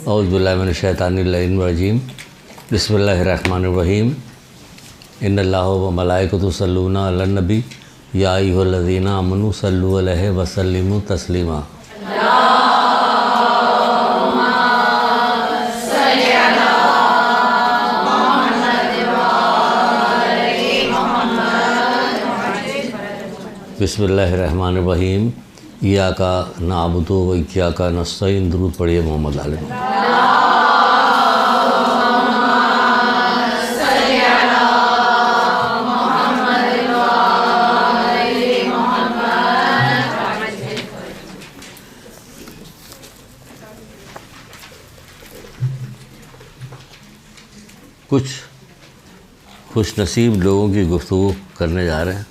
औज़ुबिल्लाहि मिनश्शैतानिर्रजीम बिस्मिल्लाहिर्रहमानिर्रहीम इन्नल्लाह व मलाइकतुहु यस्सल्लूना अलन नबी या अय्युहल्लज़ीना आमनू सल्लु अलैहि व सल्लिमू तस्लीमा। बिस्मिल्लाहिर्रहमानिर्रहीम इय्याका नअबुदु व इय्याका नस्तईन। दुरूद पढ़िए मोहम्मद आले। कुछ खुशनसीब लोगों की गुफ्तगू करने जा रहे हैं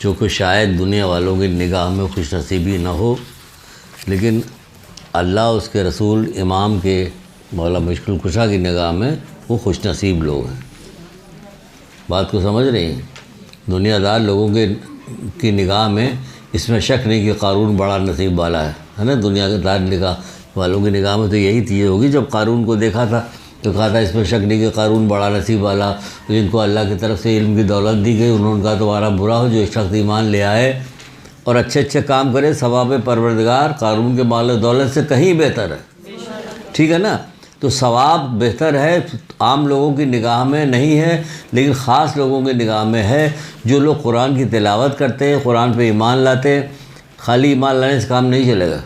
जो कि शायद दुनिया वालों की निगाह में खुशनसीबी न हो, लेकिन अल्लाह उसके रसूल इमाम के मौला मुश्किल कुशा की निगाह में वो खुशनसीब लोग हैं। बात को समझ रही हैं? दुनियादार लोगों की निगाह में इसमें शक नहीं कि क़ारून बड़ा नसीब वाला है ना। दुनियादार निगाह वालों की निगाह में तो यही चीज़ होगी। जब क़ारून को देखा था तो कहा था इसमें शक नहीं कि क़ारून बड़ा नसीब वाला, जिनको अल्लाह की तरफ से इल्म की दौलत दी गई, उन्होंने कहा तुम्हारा बुरा हो जो इस शख्स ईमान ले आए और अच्छे अच्छे काम करे, सवाब परवरदिगार क़ारून के माल दौलत से कहीं बेहतर है। ठीक है ना। तो सवाब बेहतर है, आम लोगों की निगाह में नहीं है, लेकिन ख़ास लोगों की निगाह में है। जो लोग कुरान की तिलावत करते हैं, कुरान पे ईमान लाते हैं। खाली ईमान लाने से काम नहीं चलेगा।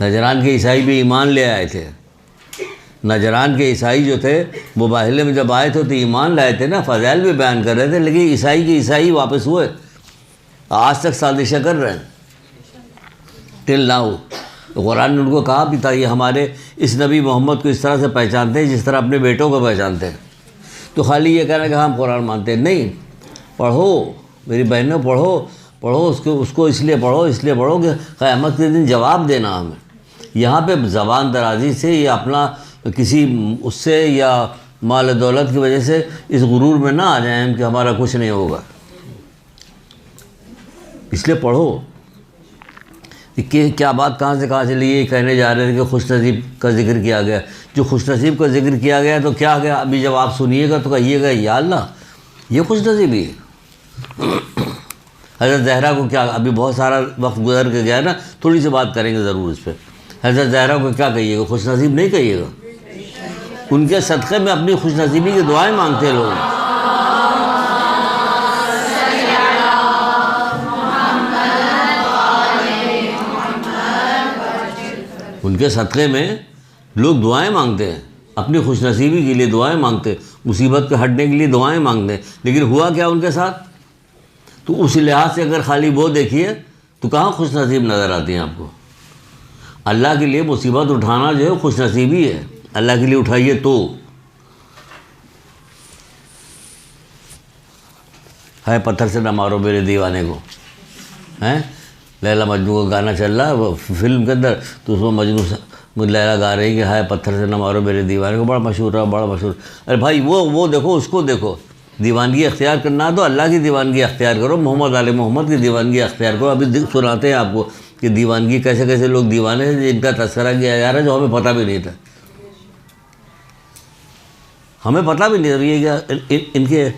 नजरान के ईसाई भी ईमान ले आए थे। नजरान के ईसाई जो थे वो बाहिले में जब आए थे तो ईमान लाए थे ना, फ़ज़ाइल भी बयान कर रहे थे, लेकिन ईसाई के ईसाई वापस हुए। आज तक साजिशें कर रहे हैं टिल नाउ। तो कुरान ने उनको कहा भी था ये हमारे इस नबी मोहम्मद को इस तरह से पहचानते हैं जिस तरह अपने बेटों को पहचानते हैं। तो खाली ये कहना कि हम कुरान मानते हैं नहीं। पढ़ो मेरी बहनों, पढ़ो उसको इसलिए पढ़ो कि क़यामत के दिन जवाब देना हमें। यहाँ पे ज़बान दराजी से या अपना किसी उससे या माल दौलत की वजह से इस गुरूर में ना आ जाएं हम कि हमारा कुछ नहीं होगा। इसलिए पढ़ो कि क्या बात कहाँ से चली। ये कहने जा रहे थे कि खुशनसीब का जिक्र किया गया। जो खुशनसीब का जिक्र किया गया तो क्या गया, अभी जब आप सुनिएगा तो कहिएगा या अल्लाह ये खुशनसीबी है। हज़रत ज़हरा को क्या, अभी बहुत सारा वक्त गुजर के गया ना, थोड़ी सी बात करेंगे ज़रूर इस पर। हज़रत ज़हरा को क्या कहिएगा, खुशनसीब नहीं कहिएगा। उनके सदक़े में अपनी खुशनसीबी की दुआएं मांगते हैं लोग। उनके सदक़े में लोग दुआएं मांगते हैं, अपनी खुशनसीबी के लिए दुआएं मांगते हैं, मुसीबत के हटने के लिए दुआएं मांगते हैं। लेकिन हुआ क्या उनके साथ? तो उस लिहाज से अगर खाली वो देखिए तो कहाँ खुशनसीब नज़र आती हैं आपको। अल्लाह के लिए मुसीबत उठाना जो है खुशनसीबी है। अल्लाह के लिए उठाइए तो है पत्थर से न मारो मेरे दीवाने को। हैं लैला मजनू का गाना चल रहा है वो फिल्म के अंदर, तो उसमें मजनू लैला गा रही कि हाय पत्थर से न मारो मेरे दीवाने को। बड़ा मशहूर है, बड़ा मशहूर। अरे भाई वो देखो, उसको देखो। दीवानगी अख्तियार करना तो अल्लाह की दीवानगी अख्तियार करो, मोहम्मद आले मोहम्मद की दीवानगी अख्तियार करो। अभी सुनाते हैं आपको कि दीवानगी कैसे कैसे लोग दीवाने हैं जिनका तस्करा किया जा रहा है, जो हमें पता भी नहीं था। हमें पता भी नहीं था ये क्या इनके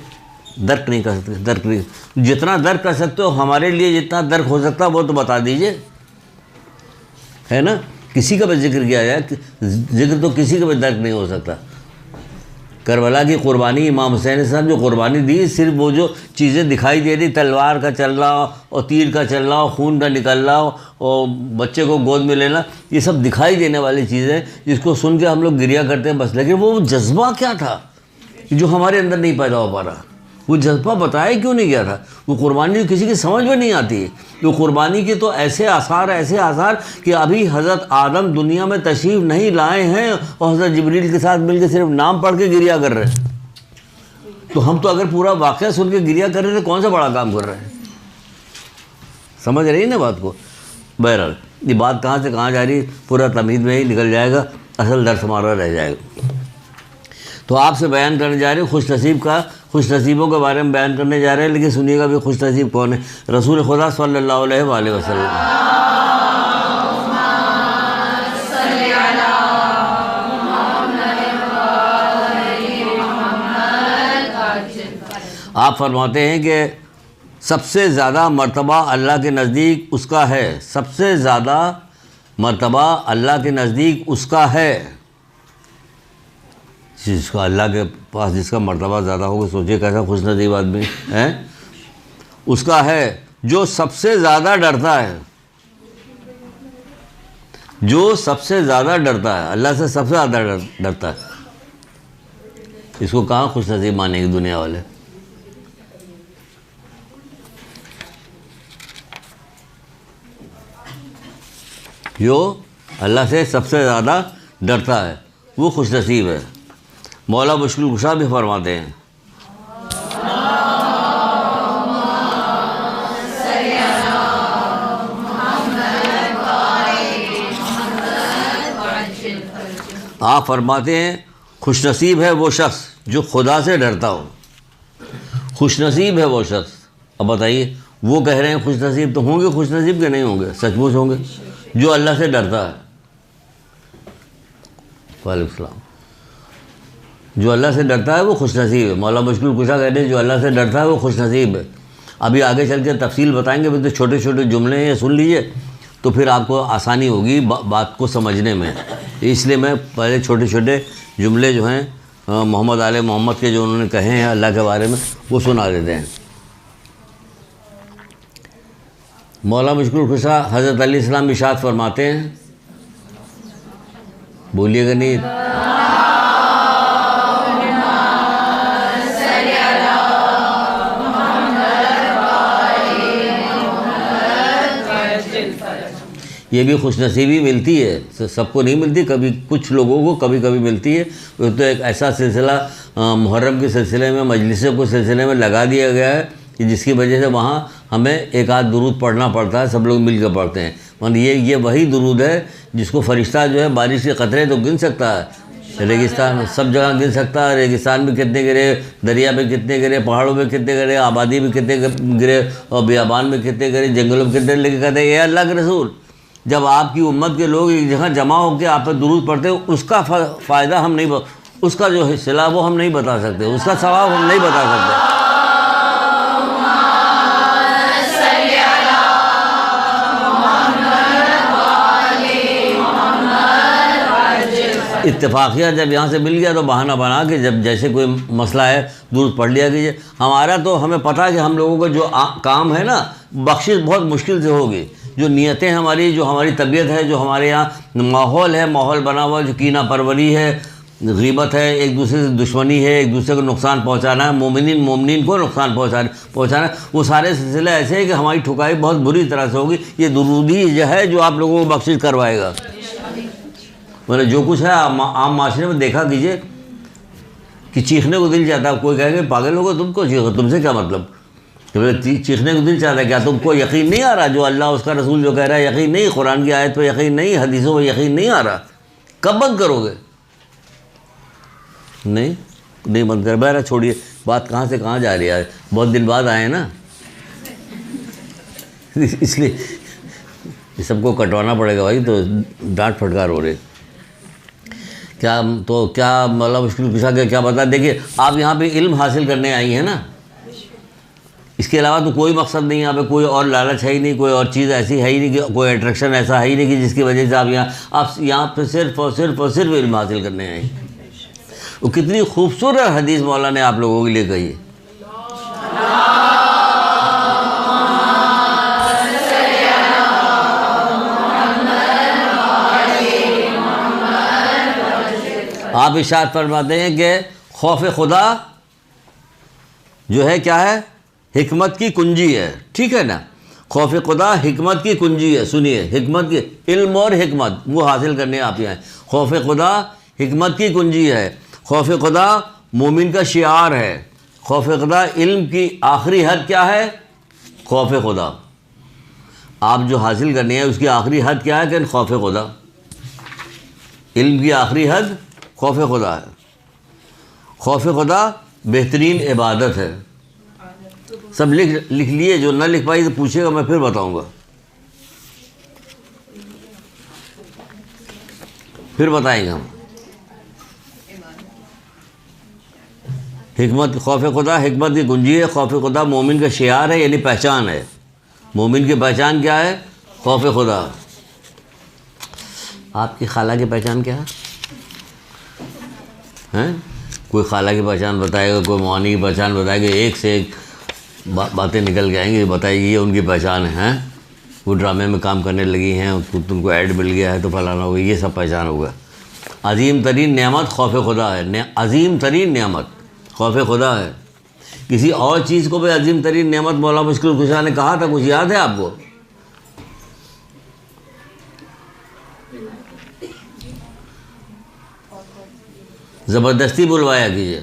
दर्क नहीं कर सकते। दर्क नहीं, जितना दर्क कर सकते हो हमारे लिए जितना दर्क हो सकता है वो तो बता दीजिए, है ना। किसी का भी जिक्र किया जाए, जिक्र तो किसी का भी दर्क नहीं हो सकता। करबला की कुर्बानी, इमाम हुसैन साहब जो कुर्बानी दी, सिर्फ वो जो चीज़ें दिखाई दे रही, तलवार का चलना और तीर का चलना और खून का निकलना और बच्चे को गोद में लेना, ये सब दिखाई देने वाली चीज़ें जिसको सुन के हम लोग गिरिया करते हैं बस। लेकिन वो जज्बा क्या था जो हमारे अंदर नहीं पैदा हो पा रहा, वो जज्बा बताया क्यों नहीं गया था। वो कुर्बानी किसी की समझ में नहीं आती। तो कुर्बानी के तो ऐसे आसार कि अभी हज़रत आदम दुनिया में तशरीफ़ नहीं लाए हैं और हज़रत जिब्रील के साथ मिलकर सिर्फ नाम पढ़ के गिरिया कर रहे हैं। तो हम तो अगर पूरा वाक़या सुन के गिरिया कर रहे थे, कौन सा बड़ा काम कर रहे हैं। समझ रही है ना बात को। बहरहाल ये बात कहाँ से कहाँ जा रही है, पूरा तमीज़ में ही निकल जाएगा, असल दर्स हमारा रह जाएगा। तो आपसे बयान करने जा रहे हैं खुशनसीबों के बारे में बयान करने जा रहे हैं। लेकिन सुनिएगा भी खुशनसीब कौन है। रसूल खुदा सल्लल्लाहु अलैहि वसल्लम। आप फरमाते हैं कि सबसे ज़्यादा मर्तबा अल्लाह के नज़दीक उसका है, सबसे ज़्यादा मर्तबा अल्लाह के नज़दीक उसका है। जिसका अल्लाह के पास जिसका मर्तबा ज़्यादा होगा, सोचिए कैसा खुशनसीब आदमी है। उसका है जो सबसे ज़्यादा डरता है, जो सबसे ज़्यादा डरता है, अल्लाह से सबसे ज़्यादा डरता है। इसको कहाँ खुशनसीब मानेंगे दुनिया वाले। जो अल्लाह से सबसे ज़्यादा डरता है वो खुशनसीब है। मौला मुश्किल कुशा भी फरमाते हैं, आप फरमाते हैं खुशनसीब है वो शख्स जो खुदा से डरता हो। खुशनसीब है वो शख्स। अब बताइए, वो कह रहे हैं खुशनसीब, तो होंगे खुशनसीब के नहीं होंगे? सचमुच होंगे। जो अल्लाह से डरता है, वालेकुम सलाम, जो अल्लाह से डरता है वो खुशनसीब है। मौला मुश्किल कुशा कहते हैं जो अल्लाह से डरता है वो खुशनसीब है। अभी आगे चल के तफसील बताएंगे, फिर तो छोटे छोटे जुमले हैं, सुन लीजिए तो फिर आपको आसानी होगी बात को समझने में। इसलिए मैं पहले छोटे छोटे जुमले जो हैं मोहम्मद आले मोहम्मद के जो उन्होंने कहे हैं अल्लाह के बारे में वो सुना देते हैं। मौला मुश्किल कुशा हज़रत अली इस्लाम इरशाद फरमाते हैं, बोलिएगा नहीं, ये भी खुशनसीबी मिलती है, सबको नहीं मिलती, कभी कुछ लोगों को कभी कभी मिलती है। वो तो एक ऐसा सिलसिला मुहर्रम के सिलसिले में, मजलिसों के सिलसिले में लगा दिया गया है कि जिसकी वजह से वहाँ हमें एक आध दुरूद पढ़ना पड़ता है, सब लोग मिल कर पढ़ते हैं। मतलब ये वही दुरूद है जिसको फरिश्ता जो है बारिश के कतरे तो गिन सकता है, रेगिस्तान सब जगह गिन सकता है। रेगिस्तान में कितने गिरे, दरिया में कितने गिरे, पहाड़ों में कितने गिरे, आबादी में कितने गिरे और बियाबान में कितने गिरे, जंगलों में कितने, लेके कहते हैं ये अल्लाह के रसूल, जब आपकी उम्मत के लोग एक जगह जमा होकर आप पर दुरूद पढ़ते हो, उसका फ़ायदा हम नहीं, उसका जो हिस्सा वो हम नहीं बता सकते, उसका सवाब हम नहीं बता सकते। इत्तेफाकिया जब यहाँ से मिल गया तो बहाना बना के जब जैसे कोई मसला है दुरूद पढ़ लिया कीजिए। हमारा तो हमें पता है कि हम लोगों का जो काम है ना, बख्शिश बहुत मुश्किल से होगी। जो नीयतें हमारी, जो हमारी तबीयत है, जो हमारे यहाँ माहौल है, माहौल बना हुआ, जो कीना परवरी है, ग़ीबत है, एक दूसरे से दुश्मनी है, एक दूसरे को नुकसान पहुँचाना है, मोमिनीन को नुकसान पहुँचाना, वो सारे सिलसिले ऐसे हैं कि हमारी ठुकाई बहुत बुरी तरह से होगी। ये दुरूद ही जो है जो आप लोगों को बख्शिश करवाएगा। मतलब जो कुछ है आम माशरे में देखा कीजिए कि चीखने को दिल चाहता है। कोई कहेगा पागल होगा तुमको, चीखो, तुमसे क्या मतलब, चीखने को दिल चाहता है। क्या तुमको यकीन नहीं आ रहा जो अल्लाह उसका रसूल जो कह रहा है, यकीन नहीं, कुरान की आयत पे यकीन नहीं, हदीसों पे यकीन नहीं आ रहा, कब बंद करोगे? नहीं बंद कर। बहरा छोड़िए, बात कहाँ से कहाँ जा रही है, बहुत दिन बाद आए ना इसलिए सबको कटवाना पड़ेगा भाई, तो डांट फटकार हो रही। क्या मौला मुश्किल कुशा के क्या बता। देखिए, आप यहाँ पे इल्म हासिल करने आई हैं ना, इसके अलावा तो कोई मकसद नहीं, यहाँ पे कोई और लालच है ही नहीं, कोई और चीज़ ऐसी है ही नहीं, कि कोई अट्रैक्शन ऐसा है ही नहीं कि जिसकी वजह से आप यहाँ पे सिर्फ और सिर्फ इल्म हासिल करने आई। वो कितनी खूबसूरत हदीस मौला ने आप लोगों के लिए कही है। आप इरशाद फरमाते हैं कि खौफ खुदा जो है क्या है, हिकमत की कुंजी है। ठीक है ना, खौफ खुदा हिकमत की कुंजी है। सुनिए, हिकमत की, इल्म और हिकमत वो हासिल करने आप यहाँ। खौफ खुदा हिकमत की कुंजी है। खौफ खुदा मोमिन का शिआर है। खौफ खुदा इल्म की आखिरी हद क्या है? खौफ खुदा। आप जो हासिल करनी है उसकी आखिरी हद क्या है? कि खौफ खुदा। इल्म की आखिरी हद खौफ खुदा है। खौफ खुदा बेहतरीन इबादत है। सब लिख लिए, जो ना लिख पाई तो पूछेगा, मैं फिर बताऊंगा, फिर बताएंगे हम। हिकमत खौफ खुदा हिकमत की कुंजी है, खौफ खुदा मोमिन का शियार है, यानी पहचान है। मोमिन की पहचान क्या है? खौफ खुदा। आपकी खाला की पहचान क्या है? हैं? कोई खाला की पहचान बताएगा, कोई मौनी की पहचान बताएगा, एक से एक बातें निकल के आएंगी, बताइए ये उनकी पहचान है। हैं? वो ड्रामे में काम करने लगी हैं, तुमको ऐड मिल गया है तो फलाना होगा, ये सब पहचान होगा। अजीम तरीन नेमत खौफ खुदा है। अजीम तरीन नेमत खौफ खुदा है। किसी और चीज़ को भी अजीम तरीन नेमत मौला मुश्किल कुशा ने कहा था, कुछ याद है आपको? ज़बरदस्ती बुलवाया कीजिए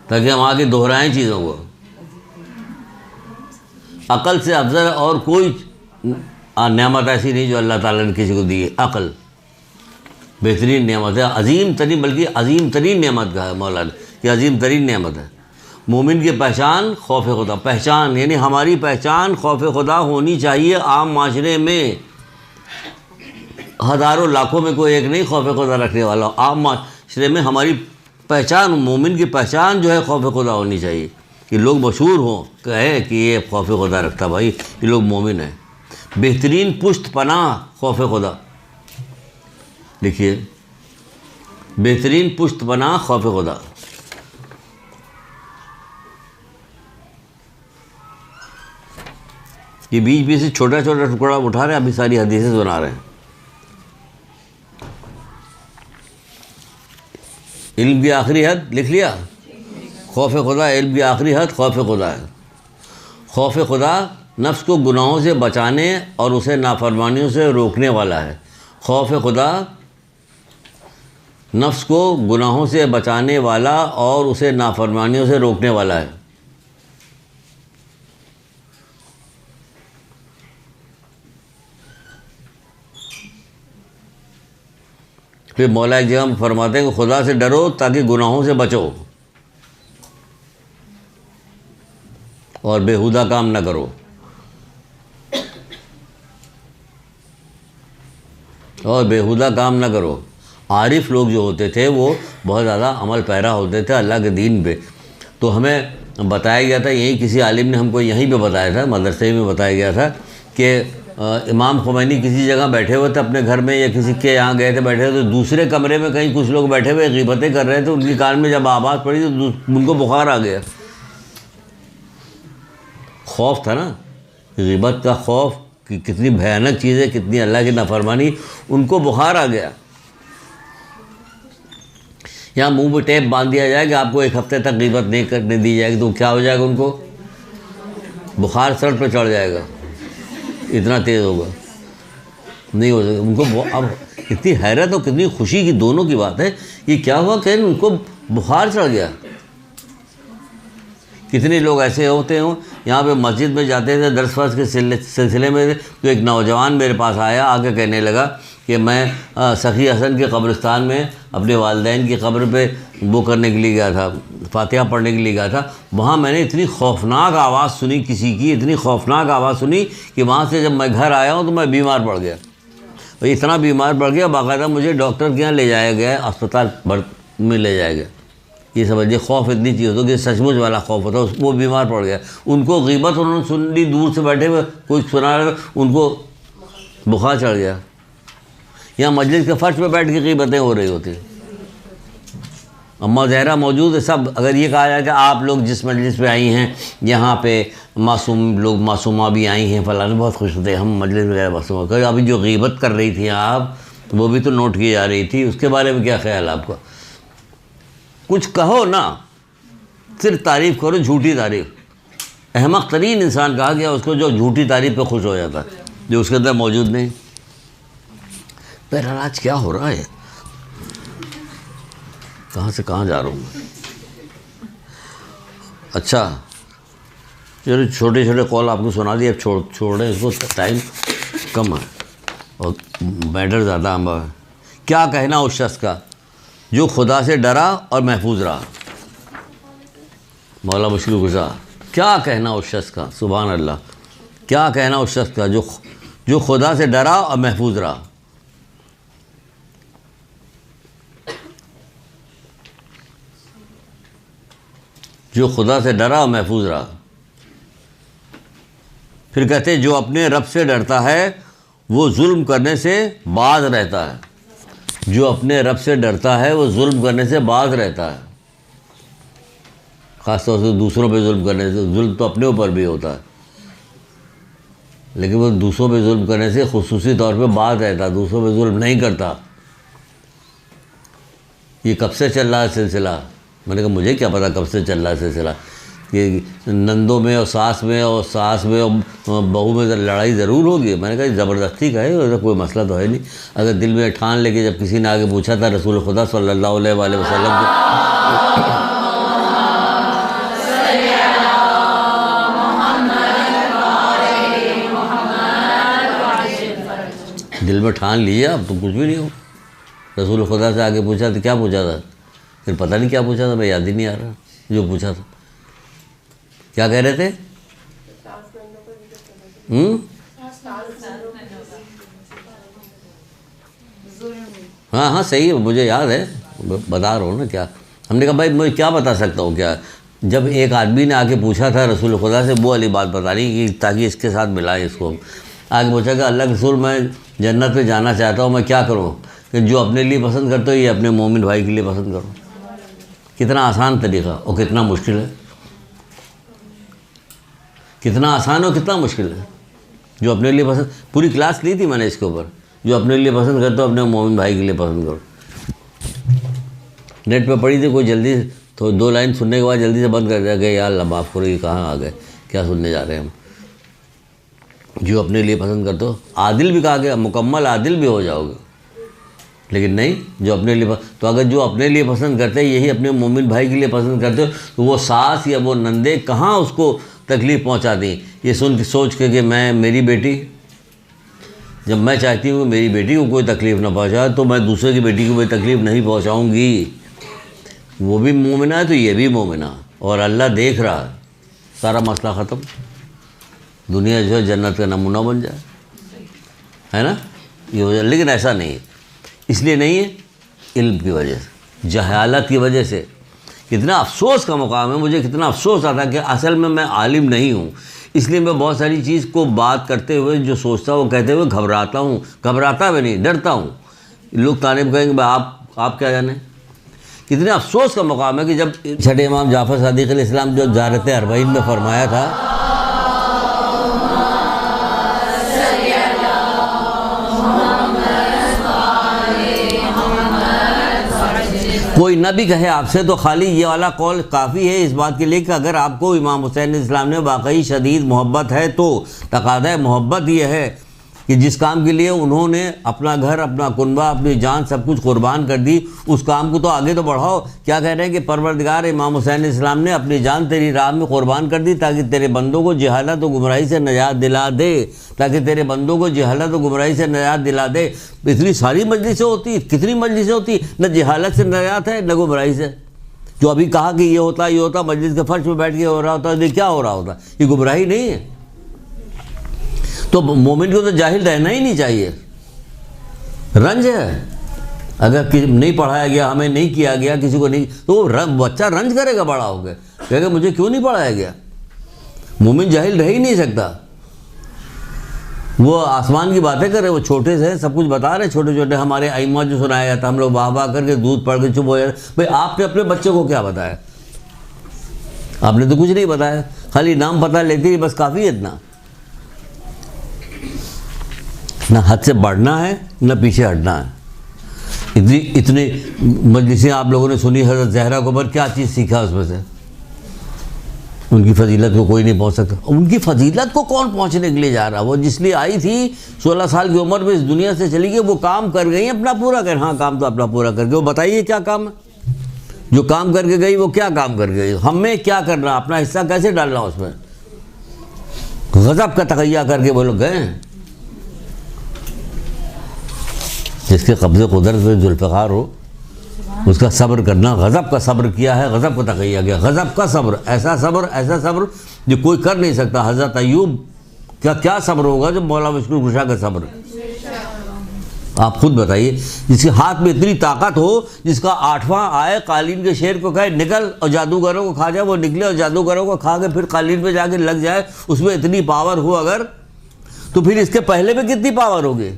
ताकि हम आगे दोहराएं चीज़ों को। अकल से अफजल और कोई नेमत ऐसी नहीं जो अल्लाह ताला ने किसी को दी है। अकल बेहतरीन नेमत है, अजीम तरीन, बल्कि अजीम तरीन नेमत का है मौला ने, कि अजीम तरीन नेमत है। मोमिन की पहचान खौफ खुदा। पहचान यानी हमारी पहचान खौफ खुदा होनी चाहिए। आम माशरे में हज़ारों लाखों में कोई एक नहीं खौफ खुदा रखने वाला। आम माशरे में हमारी पहचान, मोमिन की पहचान जो है खौफ खुदा होनी चाहिए, कि लोग मशहूर हों, कहे कि ये खौफ खुदा रखता, भाई ये लोग मोमिन हैं। बेहतरीन पुश्त पनाह खौफ खुदा। देखिए, बेहतरीन पुश्त पनाह खौफ खुदा। ये बीच बीच से छोटा छोटा टुकड़ा उठा रहे हैं, अभी सारी हदीसें सुना रहे हैं। इल्म की आखिरी हद लिख लिया, खौफ खुदा। इल्म की आखिरी हद खौफ खुदा है। खौफ खुदा नफ्स को गुनाहों से बचाने और उसे नाफरमानियों से रोकने वाला है। खौफ खुदा नफ्स को गुनाहों से बचाने वाला और उसे नाफरमानियों से रोकने वाला है। फिर मौला एक जगह फरमाते हैं कि खुदा से डरो ताकि गुनाहों से बचो और बेहुदा काम ना करो। और बेहुदा काम ना करो। आरिफ लोग जो होते थे वो बहुत ज़्यादा अमल पैरा होते थे अल्लाह के दीन पे। तो हमें बताया गया था, यही किसी आलिम ने हमको यहीं पे बताया था, मदरसे में बताया गया था कि इमाम खुमैनी किसी जगह बैठे हुए थे अपने घर में या किसी के यहाँ गए थे, बैठे हुए, तो दूसरे कमरे में कहीं कुछ लोग बैठे हुए ग़ीबतें कर रहे थे। उनकी कान में जब आवाज़ पड़ी तो उनको बुखार आ गया। खौफ था ना, ग़ीबत का खौफ कि कितनी भयानक चीज़ है, कितनी अल्लाह की नाफरमानी। उनको बुखार आ गया। यहाँ मुंह पे टेप बांध दिया जाए कि आपको एक हफ्ते तक ग़ीबत नहीं करने दी जाएगी, तो क्या हो जाएगा? उनको बुखार सर पर चढ़ जाएगा, इतना तेज़ होगा, नहीं हो सकता उनको। अब कितनी हैरत और कितनी खुशी की दोनों की बात है कि क्या हुआ कि उनको बुखार चढ़ गया। कितने लोग ऐसे होते हों, यहाँ पे मस्जिद में जाते थे दर्स वर्स के सिलसिले में, तो एक नौजवान मेरे पास आया, आके कहने लगा कि मैं सखी हसन के कब्रिस्तान में अपने वालिदैन की कब्र पे वो करने के लिए गया था, फातिहा पढ़ने के लिए गया था। वहाँ मैंने इतनी खौफनाक आवाज़ सुनी किसी की, इतनी खौफनाक आवाज़ सुनी कि वहाँ से जब मैं घर आया हूँ तो मैं बीमार पड़ गया। इतना बीमार पड़ गया, बाकायदा मुझे डॉक्टर के यहाँ ले जाया गया, अस्पताल में ले जाया गया। ये समझिए खौफ इतनी चीज़ होती है कि सचमुच वाला खौफ होता है। वो बीमार पड़ गया, उनको ग़ीबत उन्होंने सुन ली, दूर से बैठे हुए कोई सुना रहा, उनको बुखार चढ़ गया। यहाँ मस्जिद के फर्श पे बैठ के ग़ीबतें हो रही होती। अम्मा ज़हरा मौजूद है सब। अगर ये कहा जाए कि आप लोग जिस मजलिस पे आई हैं यहाँ पे मासूम लोग, मासूमा भी आई हैं, फलाने बहुत खुश होते हैं, हम मजलिस में गए मासूमा। कभी अभी जो ग़ीबत कर रही थी आप, वो भी तो नोट की जा रही थी, उसके बारे में क्या ख्याल आपका? कुछ कहो ना, सिर्फ तारीफ़ करो, झूठी तारीफ़। अहमक तरीन इंसान कहा गया उसको जो झूठी तारीफ़ पे खुश हो जाता है, जो उसके अंदर मौजूद नहीं। बहरहाल आज क्या हो रहा है, कहाँ से कहाँ जा रहा हूँ। अच्छा चलो, छोटे छोटे कॉल आपको सुना दिए, अब छोड़ रहे इसको, टाइम कम है और मैटर ज़्यादा अम्बा है। क्या कहना उस शख्स का जो खुदा से डरा और महफूज रहा? मौला मुश्किल गुज़ार, क्या कहना उस शख्स का, सुभान अल्लाह, क्या कहना उस शख्स का जो खुदा से डरा और महफूज रहा। जो खुदा से डरा और महफूज रहा। फिर कहते हैं जो अपने रब से डरता है वो जुल्म करने से बाज रहता है। जो अपने रब से डरता है वो जुल्म करने से बाज रहता है। ख़ासतौर से दूसरों पे जुल्म करने से। जुल्म तो अपने ऊपर भी होता है, लेकिन वो दूसरों पे जुल्म करने से खुसूसी तौर पे बाज रहता है, दूसरों पे जुल्म नहीं करता। ये कब से चल रहा है सिलसिला? मैंने कहा मुझे क्या पता कब से चल रहा है सिलसिला। ये नंदों में और सास में और बहू में लड़ाई ज़रूर होगी। मैंने कहा ज़बरदस्ती का है, ऐसा कोई मसला तो है नहीं। अगर दिल में ठान लेके, जब किसी ने आगे पूछा था रसूल खुदा सल्लल्लाहु अलैहि वसल्लम को, दिल में ठान लीजिए अब तो कुछ भी नहीं हो। रसूल खुदा से आगे पूछा तो क्या पूछा था, फिर पता नहीं क्या पूछा था, मैं याद ही नहीं आ रहा जो पूछा था। क्या कह रहे थे? हाँ हाँ सही है, मुझे याद है, बता रहा हूँ ना क्या। हमने कहा भाई मैं क्या बता सकता हूँ क्या। जब एक आदमी ने आके पूछा था रसूल खुदा से वो वाली बात बता रही कि ताकि इसके साथ मिलाएं इसको। आगे पूछा कि अल्लाह के रसूल मैं जन्नत में जाना चाहता हूँ, मैं क्या करूँ? कि जो अपने लिए पसंद करते हो ये अपने मोमिन भाई के लिए पसंद करो। कितना आसान तरीका और कितना मुश्किल है। कितना आसान और कितना मुश्किल है। जो अपने लिए पसंद, पूरी क्लास ली थी मैंने इसके ऊपर। जो अपने लिए पसंद करते हो अपने मोमिन भाई के लिए पसंद करो। नेट पे पढ़ी थी, कोई जल्दी तो 2 लाइन सुनने के बाद जल्दी से बंद कर दिया कि यार अल्लाह माफ़ करो, ये कहाँ आ गए, क्या सुनने जा रहे हैं हम। जो अपने लिए पसंद करते हो, आदिल भी कहा गया, मुकम्मल आदिल भी हो जाओगे। लेकिन नहीं, जो अपने लिए तो अगर जो अपने लिए पसंद करते हैं यही अपने मोमिन भाई के लिए पसंद करते हो, तो वो सास या वो नंदे कहाँ उसको तकलीफ़ पहुँचा दी। ये सोच के कि मैं, मेरी बेटी, जब मैं चाहती हूँ मेरी बेटी को कोई तकलीफ़ ना पहुँचाए तो मैं दूसरे की बेटी को कोई तकलीफ़ नहीं पहुँचाऊँगी। वो भी मोमिना है तो ये भी मोमिना, और अल्लाह देख रहा है, सारा मसला ख़त्म। दुनिया जो है जन्नत का नमूना बन जाए, है ना ये वजह। लेकिन ऐसा नहीं है, इसलिए नहीं है, इल्म की वजह से, जहालत की वजह से। कितना अफसोस का मुकाम है, मुझे कितना अफसोस आता है कि असल में मैं आलिम नहीं हूँ, इसलिए मैं बहुत सारी चीज़ को बात करते हुए जो सोचता हूँ कहते हुए घबराता हूँ। घबराता भी नहीं, डरता हूँ। लोग तारीफ कहेंगे भाई आप क्या जाने। कितने अफसोस का मुकाम है कि जब छठे इमाम जाफ़र सादिक़ अलैहिस्सलाम जो ज़ियारत अरबईन में फरमाया था, कोई नबी कहे आपसे तो खाली ये वाला कौल काफ़ी है इस बात के लिए कि अगर आपको इमाम हुसैन इस्लाम ने वाकई शदीद मोहब्बत है तो तकादा मोहब्बत ये है कि जिस काम के लिए उन्होंने अपना घर, अपना कुनबा, अपनी जान सब कुछ कुर्बान कर दी, उस काम को तो आगे तो बढ़ाओ। क्या कह रहे हैं कि परवरदिगार इमाम हुसैन इस्लाम ने अपनी जान तेरी राह में कुर्बान कर दी ताकि तेरे बंदों को जहालत और गुमराही से निजात दिला दे, ताकि तेरे बंदों को जहालत और गुमराही से निजात दिला दे। इतनी सारी मजलिसें होती, कितनी मजलिसें होती, न जहालत से निजात है न गुमराही से। जो अभी कहा कि ये होता मजलिस के फर्श में बैठ के हो रहा होता, ये क्या हो रहा होता, ये गुमराही नहीं है। तो मोमिन को तो जाहिल रहना ही नहीं चाहिए। रंज है, अगर नहीं पढ़ाया गया, हमें नहीं किया गया, किसी को नहीं, तो वो बच्चा रंज करेगा बड़ा हो गया, कहेगा मुझे क्यों नहीं पढ़ाया गया। मोमिन जाहिल रह ही नहीं सकता। वो आसमान की बातें कर रहे, वो छोटे से सब कुछ बता रहे, छोटे छोटे हमारे आइम्मा जो सुनाया जाता, हम लोग वाह वाह करके दूध पढ़ के चुप हो जाते। भाई आपने अपने बच्चे को क्या बताया? आपने तो कुछ नहीं बताया, खाली नाम पता लेती बस काफ़ी है। इतना ना हद से बढ़ना है ना पीछे हटना है। इतनी मजलिसें आप लोगों ने सुनी हज़रत ज़हरा को, पर क्या चीज़ सीखा उसमें से? उनकी फजीलत को कोई नहीं पहुंच सकता। उनकी फजीलत को कौन पहुंचने के लिए जा रहा? वो जिसलिए आई थी 16 साल की उम्र में इस दुनिया से चली गई, वो काम कर गई अपना पूरा कर। हाँ काम तो अपना पूरा करके, वो बताइए क्या काम है जो काम करके गई, वो क्या काम करके गई? हमें क्या करना, अपना हिस्सा कैसे डालना उसमें? गज़ब का तकैया करके वो लोग गए। जिसके कब्ज़े कुदरत में जुल्फ़िकार हो उसका सब्र करना, गज़ब का सब्र किया है, गज़ब का तकैया गया, गज़ब का सब्र, ऐसा सब्र जो कोई कर नहीं सकता। हज़रत अय्यूब क्या सब्र होगा जो मौला मुश्किल कुशा का सब्र। आप खुद बताइए, जिसके हाथ में इतनी ताकत हो, जिसका 8वां आए कालीन के शेर को कहे निकल और जादूगरों को खा जाए, वो निकले और जादूगरों को खा के फिर कालीन पे जाके लग जाए, उसमें इतनी पावर हो अगर, तो फिर इसके पहले में कितनी पावर होगी?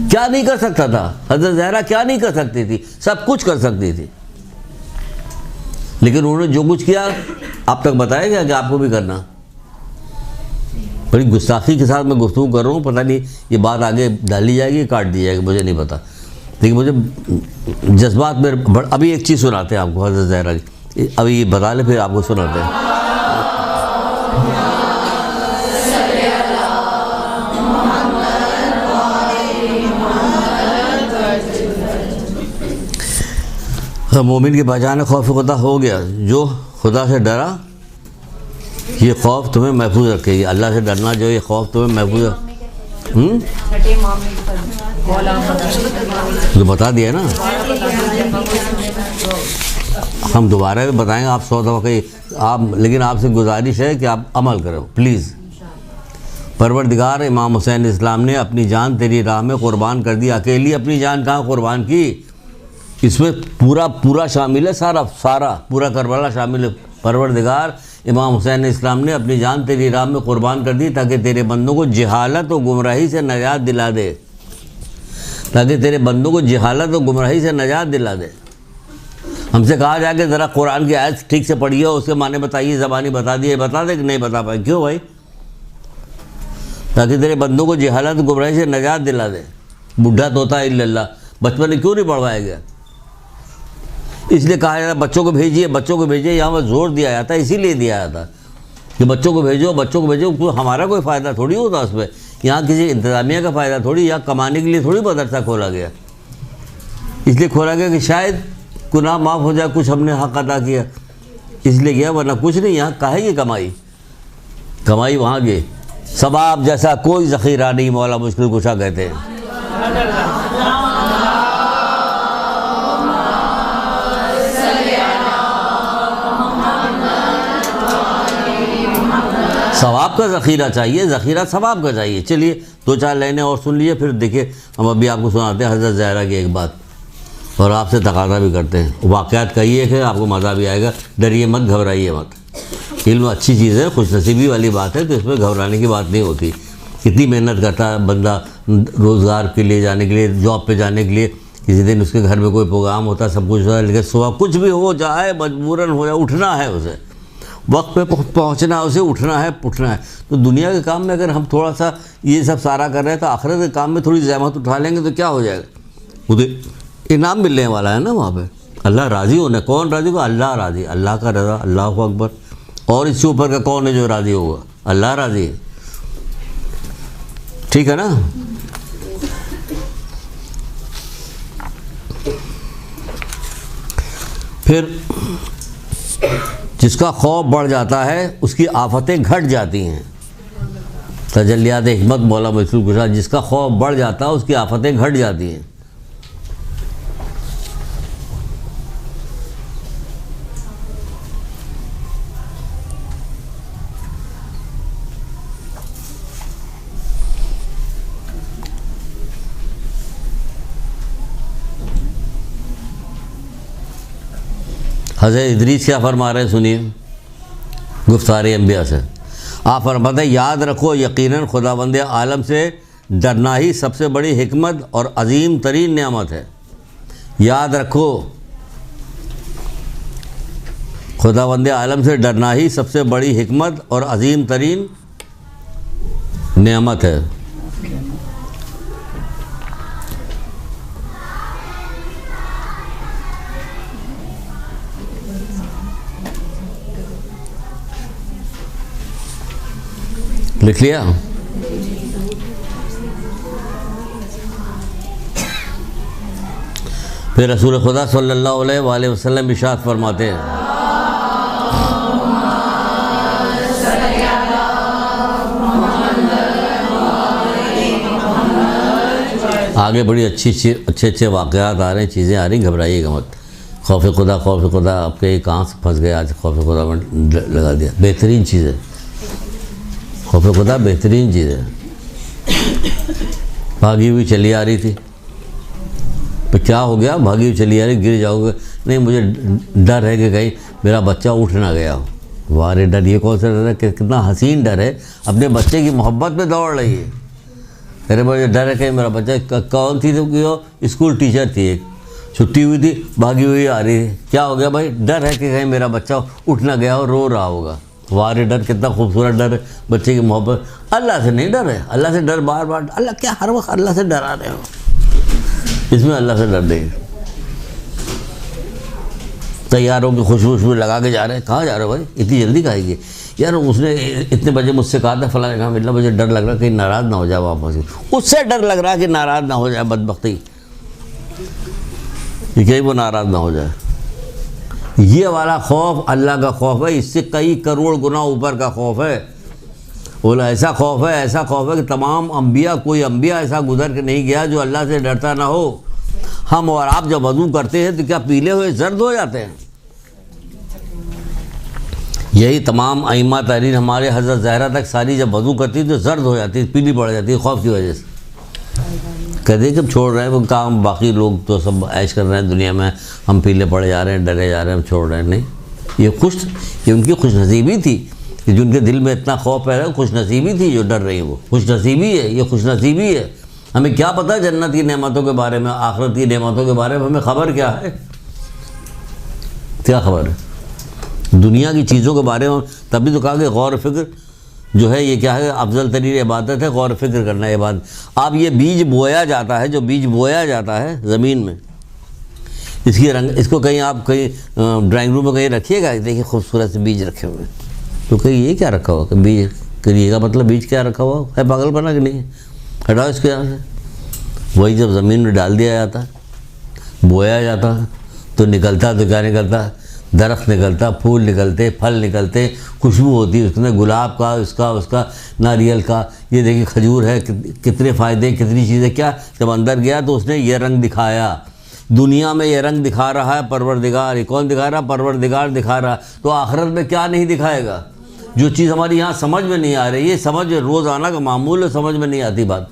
क्या नहीं कर सकता था हज़रत ज़हरा? क्या नहीं कर सकती थी? सब कुछ कर सकती थी, लेकिन उन्होंने जो कुछ किया आप तक बताया गया कि आपको भी करना। बड़ी गुस्ताखी के साथ मैं गुफ्तगू कर रहा हूँ, पता नहीं ये बात आगे डाली जाएगी, काट दी जाएगी, मुझे नहीं पता, लेकिन मुझे जज्बात में अभी एक चीज़ सुनाते हैं आपको हज़रत ज़हरा की, अभी ये बता ले फिर आपको सुनाते हैं। मोमिन की पहचान खौफ खुदा हो गया, जो खुदा से डरा ये खौफ तुम्हें महफूज रखेगी। अल्लाह से डरना जो ये खौफ तुम्हें महफूज तो बता दिया ना, हम दोबारा भी बताएंगे, आप 100 दफ़ा कहीं आप, लेकिन आपसे गुजारिश है कि आप अमल करो प्लीज़। परवरदिगार इमाम हुसैन इस्लाम ने अपनी जान तेरी राह में क़ुरबान कर दी। अकेली अपनी जान कहाँ क़ुरबान की? इसमें पूरा शामिल है, सारा पूरा करबला शामिल है। परवरदिगार इमाम हुसैन इस्लाम ने अपनी जान तेरी राह में क़ुरबान कर दी ताकि तेरे बंदों को जहालत और गुमराही से निजात दिला दे, ताकि तेरे बंदों को जहालत और गुमराही से निजात दिला दे। हमसे कहा जाए कि ज़रा कुरान की आयत ठीक से पढ़िए, उसके माने बताइए, ज़बानी बता दिए, बता दे कि नहीं बता पाए? क्यों भाई? ताकि तेरे बंदों को जहालत और गुमराही से निजात दिला दे। बुढ़ा तोता इल्लल्लाह बचपन में क्यों नहीं पढ़वाया गया? इसलिए कहा जाता बच्चों को भेजिए, बच्चों को भेजिए, यहाँ पर जोर दिया जाता है, इसीलिए दिया जाता कि बच्चों को भेजो, बच्चों को भेजो। हमारा कोई फ़ायदा थोड़ी होता उसमें, यहाँ किसी इंतज़ामिया का फ़ायदा थोड़ी, यहाँ कमाने के लिए थोड़ी मदरसा खोला गया। इसलिए खोला गया कि शायद गुनाह माफ़ हो जाए, कुछ हमने हक़ अदा किया, इसलिए गया, वरना कुछ नहीं। यहाँ काहे की कमाई वहाँ गए। सवाब जैसा कोई ज़ख़ीरा नहीं, मौला मुश्किल कुशा कहते हैं। सवाब का ज़ख़ीरा चाहिए, ज़ख़ीरा सवाब का चाहिए। चलिए 2-4 लाइनें और सुन लीजिए, फिर देखिए हम अभी आपको सुनाते हैं हज़रत ज़हरा की एक बात, और आपसे तकाज़ा भी करते हैं। वाक़यात कहिए कि आपको मज़ा भी आएगा, डरिए मत, घबराइए मत। इल्म अच्छी चीज़ है, खुशनसीबी वाली बात है, तो इसमें घबराने की बात नहीं होती। कितनी मेहनत करता है बंदा रोज़गार के लिए जाने के लिए, जॉब पे जाने के लिए, किसी दिन उसके घर में कोई प्रोग्राम होता है, सब कुछ होता है, लेकिन सुबह कुछ भी हो जाए, मजबूरन हो जाए, उठना है उसे, वक्त पे पहुंचना है उसे, उठना है। तो दुनिया के काम में अगर हम थोड़ा सा ये सब सारा कर रहे हैं, तो आखिरत के काम में थोड़ी ज़हमत उठा लेंगे तो क्या हो जाएगा? उधर इनाम मिलने वाला है ना वहाँ पे। अल्लाह राज़ी होना, कौन राज़ी होगा? अल्लाह राज़ी, अल्लाह का रज़ा, अल्लाह अकबर। और इससे ऊपर का कौन है जो राज़ी होगा? अल्लाह राज़ी है, ठीक है ना? फिर जिसका खौफ बढ़ जाता है उसकी आफतें घट जाती हैं। तजल्लियात हिकमत मौला मुश्किल कुशा, जिसका खौफ बढ़ जाता है उसकी आफतें घट जाती हैं। हज़रत इदरीस क्या फरमा रहे हैं, सुनिए गुफ्तार अंबिया से। आप फरमाते हैं, याद रखो यकीनन खुदावंद आलम से डरना ही सबसे बड़ी हिकमत और अजीम तरीन नेमत है। याद रखो खुदावंद आलम से डरना ही सबसे बड़ी हिकमत और अजीम तरीन नेमत है। लिख लिया? फिर रसूल खुदा सल्लल्लाहु अलैहि वसल्लम इरशाद फरमाते हैं, आगे बड़ी अच्छे वाक़यात आ रहे हैं, चीज़ें आ रही, घबराइएगा मत। खौफ खुदा आपके कहाँ से फंस गए? आज खौफ खुदा में लगा दिया। बेहतरीन चीज़ है खौफ खुदा, बेहतरीन चीज़ है। भागी हुई चली आ रही थी। तो क्या हो गया? भागी हुई चली आ रही, गिर जाओगे? नहीं, मुझे डर है कि कहीं मेरा बच्चा उठ ना गया हो। वाह रे डर, ये कौन सा डर है? कितना हसीन डर है, अपने बच्चे की मोहब्बत में दौड़ रही है। अरे मुझे डर है कहीं मेरा बच्चा, कौन थी तो कि स्कूल टीचर थी, एक छुट्टी हुई थी, भागी हुई आ रही थी। क्या हो गया भाई? डर है कि कहीं मेरा बच्चा उठ ना गया हो, रो रहा होगा। वाह रे डर, कितना खूबसूरत डर है, बच्चे की मोहब्बत। अल्लाह से नहीं डर है, अल्लाह से डर बार बार, अल्लाह क्या हर वक्त अल्लाह से डरा रहे हो? इसमें अल्लाह से डर नहीं। तैयार होकर खुशबू लगा के जा रहे हैं। कहाँ जा रहे हो भाई? इतनी जल्दी खाएगी यार? उसने इतने बजे मुझसे कहा था फलाने, कहा मतलब मुझे डर लग रहा कहीं नाराज़ ना हो जाए वापस। उससे डर लग रहा कि नाराज़ ना हो जाए, बदबख्ती कि कहीं वो नाराज़ ना हो जाए। ये वाला खौफ अल्लाह का खौफ है, इससे कई करोड़ गुना ऊपर का खौफ है। बोला ऐसा खौफ है, ऐसा खौफ है कि तमाम अम्बिया, कोई अम्बिया ऐसा गुजर के नहीं गया जो अल्लाह से डरता ना हो। हम और आप जब वज़ू करते हैं तो क्या पीले हुए जर्द हो जाते हैं? यही तमाम अइम्मा तहरीर हमारे हज़रत ज़हरा तक सारी जब वज़ू करती तो जर्द हो जाती, पीली पड़ जाती खौफ की वजह से। कहते जब छोड़ रहे हैं वो काम, बाकी लोग तो सब ऐश कर रहे हैं दुनिया में, हम पीले पड़े जा रहे हैं, डरे जा रहे हैं, हम छोड़ रहे हैं। नहीं, ये उनकी खुशनसीबी थी कि जिनके दिल में इतना खौफ है, खुशनसीबी थी जो डर रही है। वो खुशनसीबी है, ये खुशनसीबी है। हमें क्या पता जन्नत की नेमतों के बारे में, आखिरत की नेमतों के बारे में हमें खबर क्या है? क्या खबर है? दुनिया की चीज़ों के बारे में तभी तो कहा कि गौर फिक्र जो है ये क्या है? अफजल तरीन इबादत है, गौर फिक्र करना है इबादत। अब ये बीज बोया जाता है, जो बीज बोया जाता है ज़मीन में, इसकी रंग, इसको कहीं आप कहीं ड्राइंग रूम में कहीं रखिएगा, देखिए खूबसूरत से बीज रखे हुए, तो कहीं ये क्या रखा हुआ कि बीज करिएगा, मतलब बीज क्या रखा हुआ है? पागलपना कि नहीं? हटाओ इसके यहाँ से। वही जब ज़मीन में डाल दिया जाता है, बोया जाता है, तो निकलता, तो क्या निकलता? दरख्त निकलता, फूल निकलते, फल निकलते, खुशबू होती है उसमें, गुलाब का, इसका उसका, नारियल का। ये देखिए खजूर है, कितने फ़ायदे, कितनी चीज़ें। क्या जब अंदर गया तो उसने ये रंग दिखाया, दुनिया में ये रंग दिखा रहा है परवरदिगार। ये कौन दिखा रहा? परवरदिगार दिखा रहा। तो आखिरत में क्या नहीं दिखाएगा? जो चीज़ हमारी यहाँ समझ में नहीं आ रही है, समझ रोज़ाना का मामूल है, समझ में नहीं आती बात,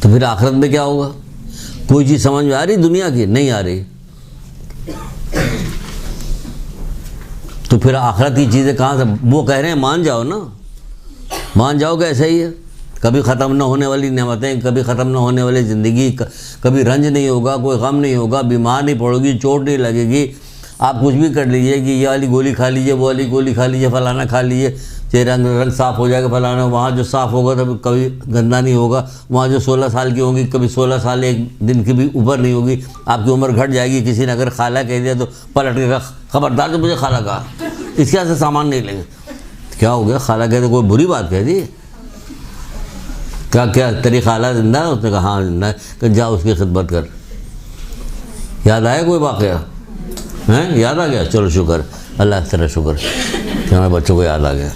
तो फिर आखिरत में क्या होगा? कोई चीज़ समझ में आ रही दुनिया की? नहीं आ रही। तो फिर आखिरत की चीज़ें कहाँ से? वो कह रहे हैं मान जाओ ना, मान जाओ कि ऐसा ही है, कभी ख़त्म न होने वाली नेमतें, कभी ख़त्म न होने वाली ज़िंदगी, कभी रंज नहीं होगा, कोई गम नहीं होगा, बीमार नहीं पड़ोगी, चोट नहीं लगेगी। आप कुछ भी कर लीजिए कि ये वाली गोली खा लीजिए, वो वाली गोली खा लीजिए, फलाना खा लीजिए, चाहे रंग साफ़ हो जाएगा, फलाना। वहाँ जो साफ़ होगा तो कभी गंदा नहीं होगा। वहाँ जो 16 साल की होंगी, कभी 16 साल एक दिन की भी ऊपर नहीं होगी। आपकी उम्र घट जाएगी। किसी ने अगर खाला कह दिया तो पलट के खबरदार, तो मुझे खाला कहा, इसके यहाँ से सामान नहीं लेंगे। क्या हो गया? खाला कहते कोई बुरी बात कह दी? क्या क्या तेरी खाला जिंदा है? उसने कहा हाँ जिंदा है। कि जा उसकी खिदमत कर। याद आया कोई वाक़या? हैं? याद आ गया? चलो शुक्र, अल्लाह तेरा शुक्र कि हमारे बच्चों को याद आ गया।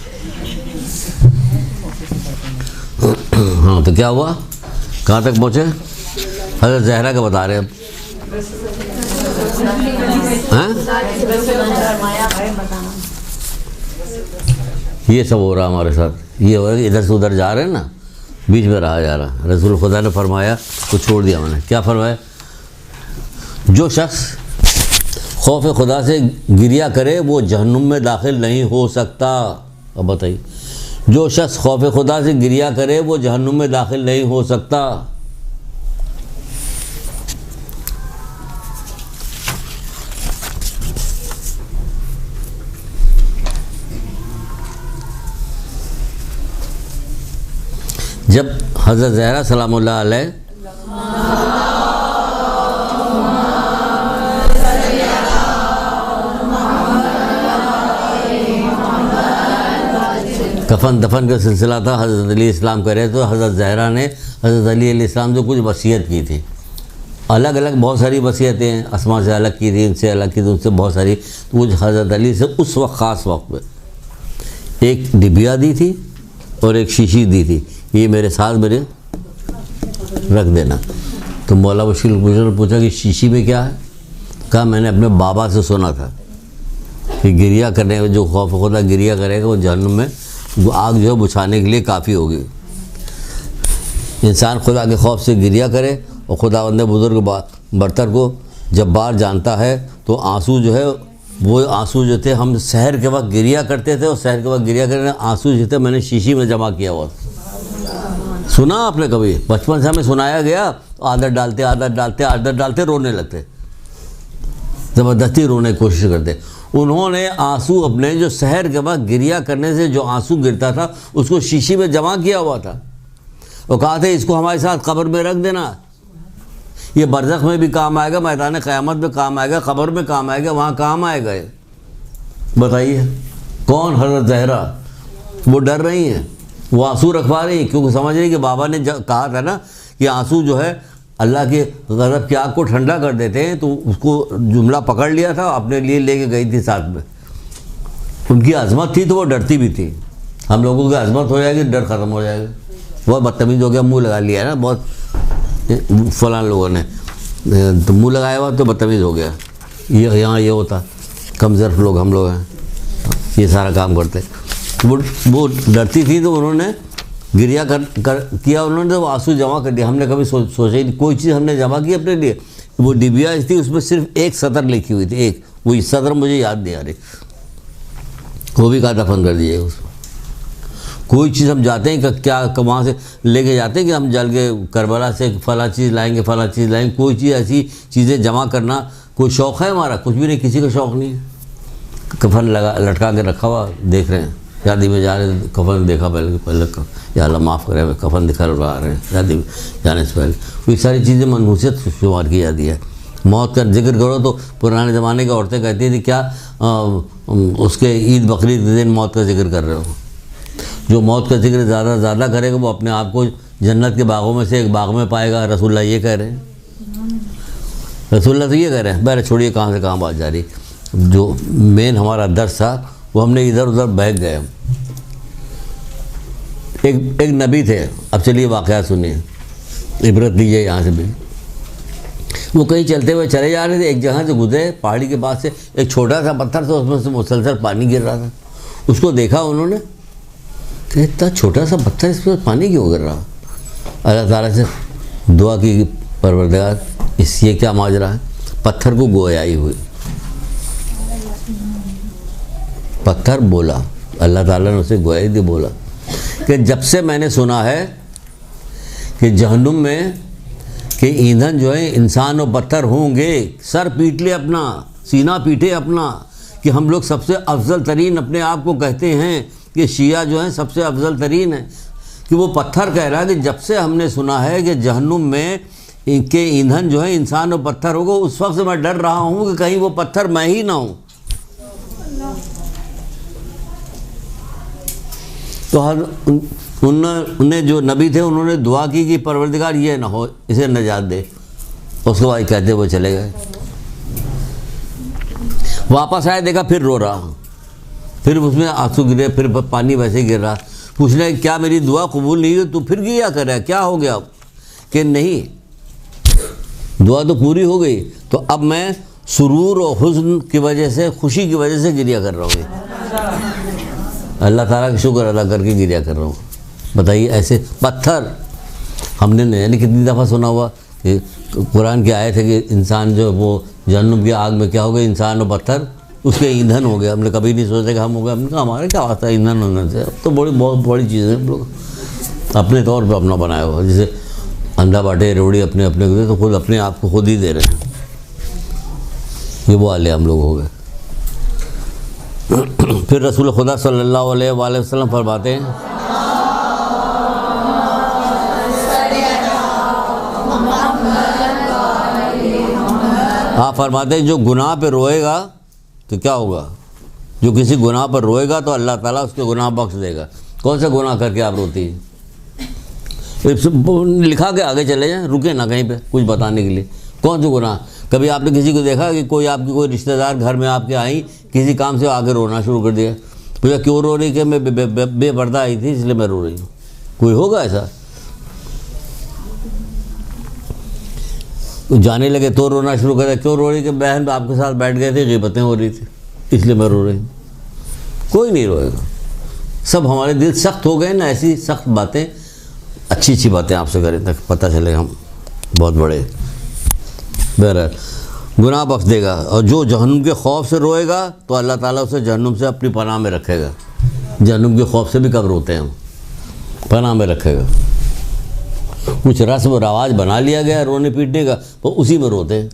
हाँ, तो क्या हुआ? कहाँ तक पहुँचे? हज़रत ज़हरा का बता रहे हैं अब। ये सब हो रहा हमारे साथ, ये हो रहा है कि इधर से उधर जा रहे हैं ना, बीच में रहा जा रहा। रसूल खुदा ने फरमाया, कुछ छोड़ दिया मैंने। क्या फरमाया? जो शख्स खौफ खुदा से गिरिया करे वो जहन्नुम में दाखिल नहीं हो सकता। अब बताइए, जो शख्स खौफ खुदा से गिरिया करे वो जहन्नुम में दाखिल नहीं हो सकता। जब हज़रत ज़हरा सलामुल्लाह अलैह कफन दफन का सिलसिला था, हज़रत अली इस्लाम करे, तो हज़रत ज़हरा ने हज़रत अली इस्लाम से कुछ वसीयत की थी। अलग अलग बहुत सारी वसीयतें, अस्मा से अलग की थी, इनसे अलग की थी, उनसे बहुत सारी। तो वो हज़रत अली से उस वक्त ख़ास वक्त में एक डिबिया दी थी और एक शीशी दी थी, ये मेरे साथ मेरे रख देना। तो मौला मुश्किल ने पूछा कि शीशी में क्या है? कहा मैंने अपने बाबा से सुना था कि गिरिया करने में, जो खौफ खुदा गिरिया करेगा वो जहन्नुम में वो आग जो है बुझाने के लिए काफ़ी होगी। इंसान खुदा के खौफ से गिरिया करे और खुदावंद बुज़ुर्ग बरतर को जब बार जानता है तो आंसू जो है वो आंसू जो थे हम सहर के वक्त गिरिया करते थे और सहर के वक्त गिरिया करने आंसू जो थे मैंने शीशी में जमा किया हुआ। सुना आपने कभी? बचपन से हमें सुनाया गया, आदत डालते रोने लगते, ज़बरदस्ती रोने की कोशिश करते। उन्होंने आंसू अपने जो सहर के वक्त गिरिया करने से जो आंसू गिरता था उसको शीशी में जमा किया हुआ था और कहा था इसको हमारे साथ कब्र में रख देना, ये बरज़ख में भी काम आएगा, मैदान क़यामत में काम आएगा, कब्र में काम आएगा, वहाँ काम आएगा। ये बताइए कौन? हज़रत ज़हरा। वो डर रही हैं, वो आंसू रखवा रही हैं क्योंकि समझ रही कि बाबा ने कहा था ना कि आंसू जो है अल्लाह के गज़ब की आग को ठंडा कर देते हैं, तो उसको जुमला पकड़ लिया था, अपने लिए लेके गई थी साथ में। उनकी अज़मत थी तो वो डरती भी थी। हम लोगों की अज़मत हो जाएगी, डर ख़त्म हो जाएगा। बहुत बदतमीज़ हो गया, मुँह लगा लिया ना, बहुत फलां लोगों ने तो मुँह लगाया हुआ तो बदतमीज़ हो गया। ये यहाँ ये होता, कमज़ोर लोग हम लोग हैं, ये सारा काम करते। वो डरती थी तो उन्होंने गिरिया किया, उन्होंने तो आंसू जमा कर दिया। हमने कभी सोचा ही नहीं, कोई चीज़ हमने जमा की अपने लिए। वो डिबिया थी, उसमें सिर्फ एक सतर लिखी हुई थी, एक, वो सतर मुझे याद नहीं आ रही, वो भी कहा दफन कर दिए उसको। कोई चीज़ हम जाते हैं क्या वहाँ से लेके जाते हैं कि हम जल के करबला से फला चीज़ लाएंगे, फला चीज़ लाएंगे। कोई चीज़ ऐसी चीज़ें जमा करना कोई शौक़ है हमारा? कुछ भी नहीं, किसी का शौक़ नहीं है। कफन लगा लटका के रखा हुआ देख रहे हैं, शादी में जा रहे थे कफन देखा पहले या अल्लाह माफ़ करे कफन दिखा रहा रहे हैं शादी में जाने से पहले। ये सारी चीज़ें मनहूसियत शुमार की जाती है। मौत का जिक्र करो तो पुराने ज़माने की औरतें कहती थी क्या उसके ईद बकरीद के दिन मौत का जिक्र कर रहे हो? जो मौत का जिक्र ज़्यादा ज़्यादा करेगा वो अपने आप को जन्नत के बागों में से एक बाग में पाएगा। रसूलुल्लाह ये कह रहे हैं, रसूलुल्लाह तो ये कह रहे हैं। बहर छोड़िए कहाँ से कहाँ बात जा रही। जो मेन हमारा दर्स था वो हमने इधर उधर बहक गए। एक नबी थे, अब चलिए वाक़या सुनिए, इबरत लीजिए यहाँ से भी। वो कहीं चलते हुए चले जा रहे थे, एक जगह से गुजरे, पहाड़ी के पास से एक छोटा सा पत्थर था, उसमें से मुसलसल पानी गिर रहा था। उसको देखा उन्होंने कि इतना छोटा सा पत्थर, इस पर पानी क्यों गिर रहा? अल्लाह ताला से दुआ की, परवरदिगार इस ये क्या माजरा है? पत्थर को गोयाई हुई। पत्थर बोला, अल्लाह ताला ने उसे गोयाई दी, बोला कि जब से मैंने सुना है कि जहन्नुम में कि ईंधन जो है इंसान और पत्थर होंगे, सर पीट ले अपना, सीना पीटे अपना, कि हम लोग सबसे अफजल तरीन अपने आप को कहते हैं कि शिया जो है सबसे अफजल तरीन है, कि वो पत्थर कह रहा है कि जब से हमने सुना है कि जहन्नुम में इनके ईंधन जो है इंसान और पत्थर होगा, उस वक्त से मैं डर रहा हूँ कि कहीं वो पत्थर मैं ही ना हूँ। तो उन्होंने जो नबी थे उन्होंने दुआ की कि परवरदिगार ये ना हो, इसे नजात दे। उसके बाद कहते वो चले गए। वापस आए, देखा फिर रो रहा, फिर उसमें आंसू गिरे, फिर पानी वैसे गिर रहा। पूछ रहे क्या मेरी दुआ कबूल नहीं हुई? तू फिर गिया कर रहा है, क्या हो गया? कि नहीं, दुआ तो पूरी हो गई, तो अब मैं सुरूर और हुज़्न की वजह से, खुशी की वजह से गिरिया कर रहा हूँ। अल्लाह ताला का शुक्र अदा करके गिरिया कर रहा हूँ। बताइए, ऐसे पत्थर हमने यानी कितनी दफ़ा सुना हुआ कि कुरान की आयत है कि इंसान जो वो जहन्नुम की आग में क्या हो गया, इंसान और पत्थर उसके ईंधन हो गया। हमने कभी नहीं सोचा कि हम हो गए। हमने कहा हमारे क्या आता है ईंधन होने से? तो बहुत बड़ी चीज़ है, हम लोग अपने तौर पर अपना बनाया हुआ। जैसे अंडा बाटे रोड़ी अपने अपने को दे, तो खुद अपने आप को खुद ही दे रहे हैं। ये वो वाले हम लोग हो गए। फिर रसूल खुदा सल्लल्लाहु अलैहि वसल्लम फरमाते हैं, आप फरमाते हैं जो गुनाह पे रोएगा तो क्या होगा? जो किसी गुनाह पर रोएगा तो अल्लाह ताला उसके गुनाह बख्श देगा। कौन सा गुनाह करके आप रोती हैं? लिखा के आगे चले जाएं, रुके ना कहीं पे कुछ बताने के लिए। कौन सा गुनाह? कभी आपने किसी को देखा कि कोई आपकी कोई रिश्तेदार घर में आपके आई, किसी काम से आगे रोना शुरू कर दिया? पूछा क्यों रो रही? कि मैं बेपर्दा आई थी इसलिए मैं रो रही हूँ। कोई होगा ऐसा? जाने लगे तो रोना शुरू कर दिया। क्यों रो रही? कि बहन आपके साथ बैठ गए थे, ग़ीबतें हो रही थी इसलिए मैं रो रही हूँ। कोई नहीं रोएगा। सब हमारे दिल सख्त हो गए ना, ऐसी सख्त बातें अच्छी अच्छी बातें आपसे करें ताकि पता चले हम बहुत बड़े। बहरहाल गुनाह बख्श देगा, और जो जहन्नुम के खौफ से रोएगा तो अल्लाह ताला उसे जहन्नुम से अपनी पनाह में रखेगा। जहन्नुम के खौफ से भी कब रोते हैं हम, पनाह में रखेगा। कुछ रस्म और रवाज बना लिया गया रोने पीटने का, तो उसी में रोते हैं।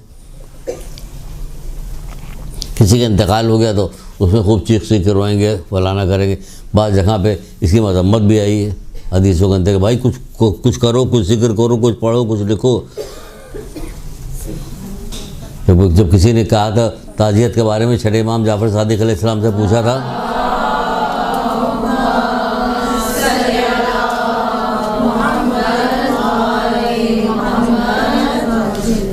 किसी का इंतकाल हो गया तो उसमें खूब चीख चीख के रोएंगे, फलाना करेंगे। बाद जगह पे इसकी मजम्मत भी आई है हदीसों के अंदर कि भाई कुछ करो, कुछ जिक्र करो, कुछ पढ़ो, कुछ लिखो। जब किसी ने कहा था ताजियत के बारे में, छठे इमाम जाफर सादिक अलैहिस्सलाम से पूछा था,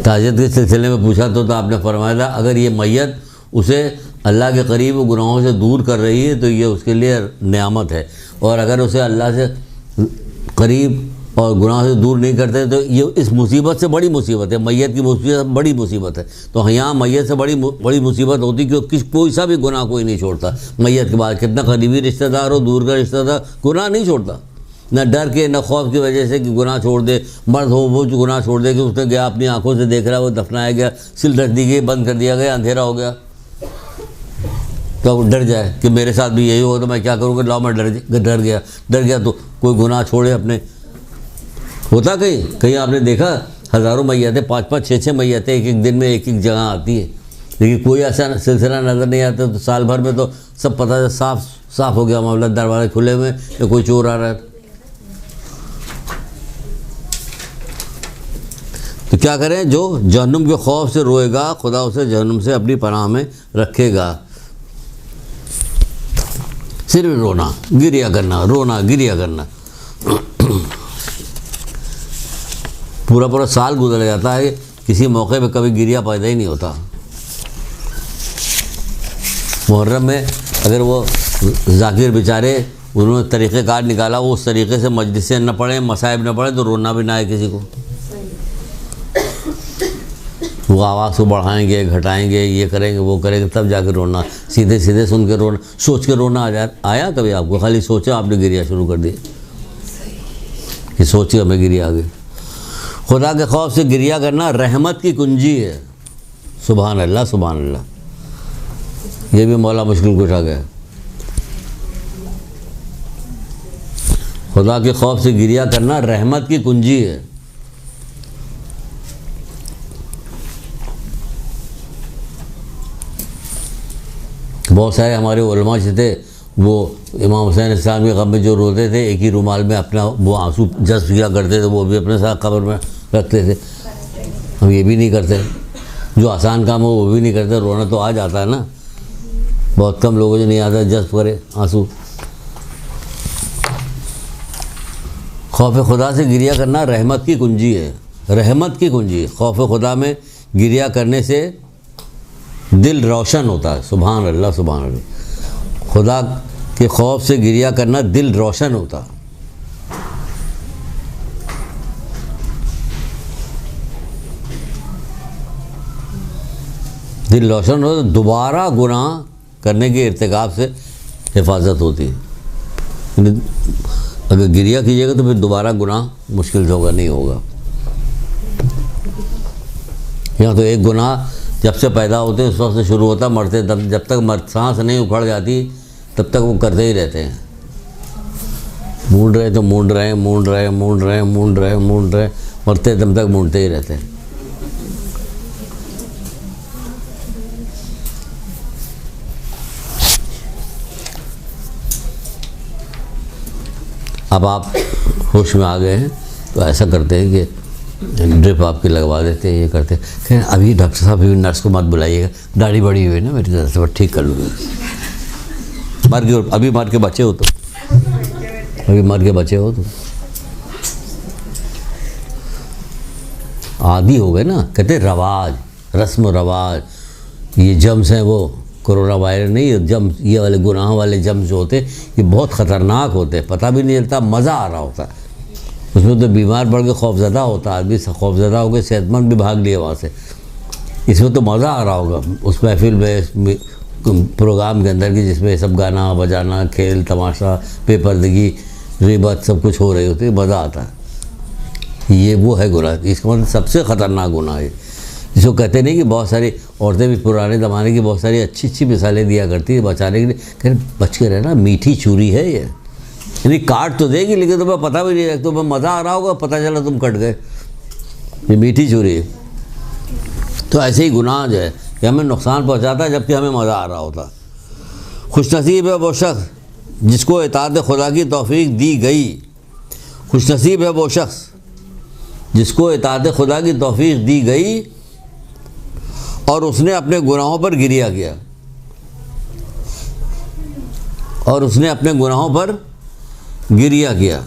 ताजियत के सिलसिले में पूछा तो आपने फरमाया था अगर ये मैयत उसे अल्लाह के करीब गुनाहों से दूर कर रही है तो ये उसके लिए नेमत है, और अगर उसे अल्लाह से करीब और गुनाह से दूर नहीं करते तो ये इस मुसीबत से बड़ी मुसीबत है। मैयत की मुसीबत बड़ी मुसीबत है। तो यहाँ मैयत से बड़ी मुसीबत होती क्योंकि कोई सा भी गुनाह कोई नहीं छोड़ता। मैयत के बाद कितना करीबी रिश्तेदार हो, दूर का रिश्तेदार, गुनाह नहीं छोड़ता। न डर के न खौफ की वजह से कि गुनाह छोड़ दे, मर्द हो वो जो गुनाह छोड़ दे कि उसने गया अपनी आंखों से देख रहा, वो दफनाया गया, सिल रख दी गई, बंद कर दिया गया, अंधेरा हो गया, तो डर जाए कि मेरे साथ भी यही हो तो मैं क्या करूँगा। लाओ मैं डर गया तो कोई गुनाह छोड़े अपने। होता कहीं आपने देखा हज़ारों मैयतें, 5-5, 6-6 मैयतें एक दिन में एक जगह आती है, लेकिन कोई ऐसा सिलसिला नज़र नहीं आता। तो साल भर में तो सब पता है, साफ हो गया मामला, दरवाजे खुले हुए या कोई चोर आ रहा है। तो क्या करें, जो जहन्नुम के खौफ से रोएगा खुदा उसे जहन्नुम से अपनी पनाह में रखेगा। सिर्फ रोना गिरिया करना पूरा साल गुजर जाता है, किसी मौके पे कभी गिरिया पैदा ही नहीं होता। मुहर्रम में अगर वो जाकिर बेचारे उन्होंने तरीक़ेकार निकाला, वो उस तरीके से मजलिसें न पढ़ें, मसाइब न पढ़ें तो रोना भी ना है किसी को। वो आवाज़ को बढ़ाएंगे, घटाएंगे, ये करेंगे, वो करेंगे, तब जाकर रोना। सीधे सुन के रोना, सोच के रोना आया कभी आपको? खाली सोचा आपने गिरिया शुरू कर दिया कि सोचे हमें गिरिया आ गई। खुदा के खौफ से गिरिया करना रहमत की कुंजी है। सुभान अल्लाह, सुभान अल्लाह। ये भी मौला मुश्किल कुशा गया। खुदा के खौफ से गिरिया करना रहमत की कुंजी है। बहुत सारे हमारे उलमा जो थे वो इमाम हुसैन इस्लाम के गम में जो रोते थे, एक ही रुमाल में अपना वो आंसू जज्ब किया करते थे, वो भी अपने साथ कब्र में रखते थे। हम ये भी नहीं करते, जो आसान काम हो वो भी नहीं करते। रोना तो आ जाता है ना, बहुत कम लोगों को नहीं आता जज्ब करे आंसू। खौफ खुदा से गिरिया करना रहमत की कुंजी है, रहमत की कुंजी। खौफ खुदा में गिरिया करने से दिल रोशन होता है। सुभान अल्लाह, सुभान अल्लाह। खुदा के खौफ से गिरिया करना दिल रोशन होता है। दिल रोशन हो तो दोबारा गुनाह करने के इर्तिकाब से हिफाजत होती है। अगर गिरिया कीजिएगा तो फिर दोबारा गुनाह मुश्किल से होगा, नहीं होगा। यहाँ तो एक गुनाह जब से पैदा होते हैं उस वक्त से शुरू होता, मरते जब तक सांस नहीं उखड़ जाती तब तक वो करते ही रहते हैं। मूंड रहे तो मूंड रहे, मरते तब तक मूंडते ही रहते हैं। अब आप होश में आ गए हैं तो ऐसा करते हैं कि ड्रिप आपकी लगवा देते हैं, ये करते हैं। अभी डॉक्टर साहब, अभी नर्स को मत बुलाइएगा, दाढ़ी बड़ी हुई है ना मेरी तरफ से, ठीक कर लूँगा। अभी मार के बचे हो तो आदि हो गए ना। कहते रवाज, रस्म रवाज, ये जम्स हैं वो कोरोना वायरस नहीं, ये जम्स, ये वाले गुनाह वाले जम्स जो होते ये बहुत ख़तरनाक होते, पता भी नहीं चलता, मज़ा आ रहा होता है उसमें। तो बीमार पड़ के खौफज़दा होता है आदमी, खौफज़दा हो के सेहतमंद भी भाग लिए वहाँ से। इसमें तो मज़ा आ रहा होगा उस महफिल में, प्रोग्राम के अंदर की जिसमें सब गाना बजाना, खेल तमाशा, बेपर्दगी, रिबत सब कुछ हो रही होती है, मज़ा आता है। ये वो है गुनाह। इसका मतलब सबसे ख़तरनाक गुनाह है, जिसको कहते नहीं कि बहुत सारी औरतें भी पुराने ज़माने की बहुत सारी अच्छी अच्छी मिसालें दिया करती है बचाने के लिए, कहते बच के रहना, मीठी छुरी है ये, यानी काट तो देगी लेकिन तुम्हें पता भी नहीं, तुम्हें मज़ा आ रहा होगा, पता चला तुम कट गए, ये मीठी छुरी है। तो ऐसे ही गुनाह जो है कि हमें नुकसान पहुँचाता है जबकि हमें मज़ा आ रहा होता। खुशनसीब है वो शख्स जिसको इताअत खुदा की तौफीक दी गई, खुशनसीब है वो शख्स जिसको इताअत खुदा की तौफीक दी गई और उसने अपने गुनाहों पर गिरिया किया, और उसने अपने गुनाहों पर गिरिया किया।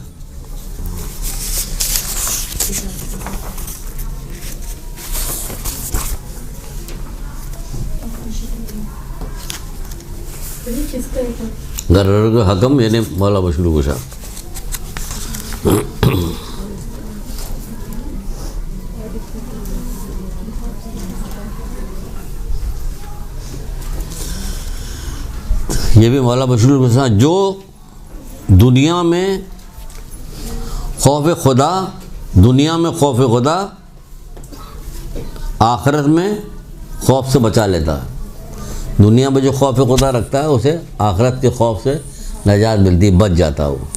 गर्र का हकम यानी मौला बशरूर कुशा। ये भी मौला बशरूर कुशा, जो दुनिया में खौफ खुदा, दुनिया में खौफ खुदा, आखिरत में खौफ से बचा लेता है। दुनिया में जो खौफ खुदा रखता है उसे आखिरत के खौफ से निजात मिलती, बच जाता है वो।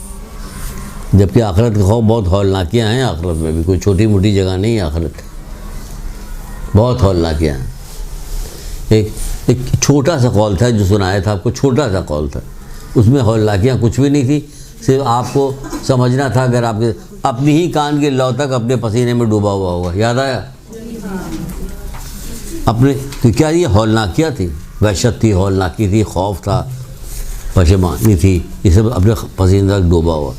जबकि आखिरत के खौफ बहुत हौलनाकियाँ हैं, आखिरत में भी कोई छोटी मोटी जगह नहीं है, आखिरत बहुत हौलनाकियाँ हैं। एक छोटा सा कौल था जो सुनाया था आपको, छोटा सा कौल था, उसमें हौलनाकियाँ कुछ भी नहीं थी, सिर्फ आपको समझना था। अगर आपके अपनी ही कान के लौ तक अपने पसीने में डूबा हुआ होगा, याद आया अपने, तो क्या ये हौलनाकियाँ थी, वहशत थी, हौलनाकी थी, खौफ था, पशेमानी थी, ये सब अपने पसीने तक डूबा हुआ,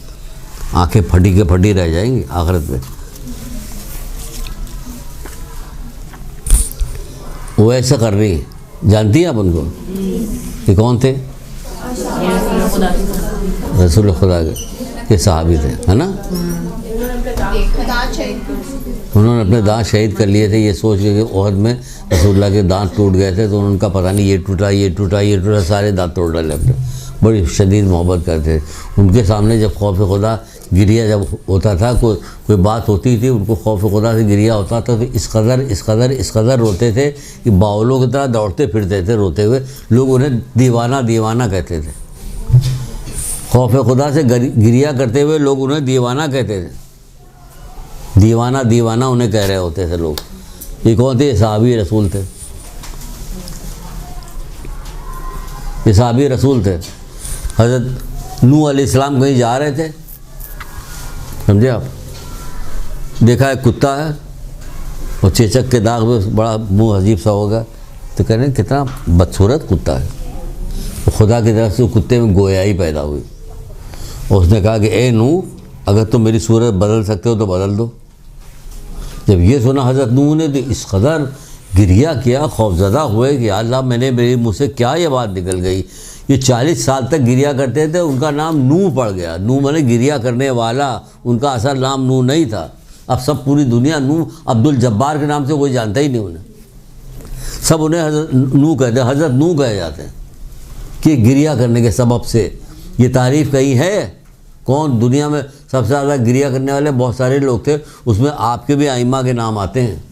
आंखें फटी के फटी रह जाएंगी आखिरत में। वो ऐसा कर रही है, जानती है आप उनको कि कौन थे? रसूल खुदा के सहाबी थे, है ना। उन्होंने अपने दांत शहीद कर लिए थे ये सोच के कि ओहद में रसूलुल्लाह के दांत टूट गए थे, तो उनका पता नहीं ये टूटा ये टूटा ये टूटा, सारे दांत तोड़ डाले अपने। बड़ी शदीद मोहब्बत करते थे उनके सामने। जब खौफ खुदा गिरिया जब होता था, कोई बात होती थी, उनको खौफ खुदा से गिरिया होता था, तो इस कदर रोते थे कि बावलों की तरह दौड़ते फिरते थे रोते हुए। लोग उन्हें दीवाना दीवाना कहते थे। खौफ खुदा से गिरिया करते हुए लोग उन्हें दीवाना कहते थे, दीवाना दीवाना उन्हें कह रहे होते थे लोग। ये कौन थे? सहाबी रसूल थे, ये सहाबी रसूल थे। हज़रत नूह अलैहिस्सलाम कहीं जा रहे थे, समझे आप, देखा एक कुत्ता है और चेचक के दाग में बड़ा मुंह अजीब सा होगा, तो कह रहे हैं कितना बदसूरत कुत्ता है। तो खुदा की तरफ से कुत्ते में गोयाई पैदा हुई और उसने कहा कि ए नूह, अगर तुम मेरी सूरत बदल सकते हो तो बदल दो। जब ये सुना हज़रत नूह ने तो इस कदर गिरिया किया, खौफज़दा हुए कि अल्लाह मैंने मेरे मुँह से क्या ये बात निकल गई। ये 40 साल तक गिरिया करते थे, उनका नाम नूह पड़ गया। नूह माने गिरिया करने वाला, उनका असल नाम नूह नहीं था। अब सब पूरी दुनिया नूह अब्दुल जब्बार के नाम से कोई जानता ही नहीं उन्हें, सब उन्हें हज़रत नूह कहते हैं, हज़रत नूह कहे जाते हैं कि गिरिया करने के सबब से। ये तारीफ़ कहीं है? कौन दुनिया में सबसे ज़्यादा गिरिया करने वाले? बहुत सारे लोग थे, उसमें आपके भी आइमा के नाम आते हैं।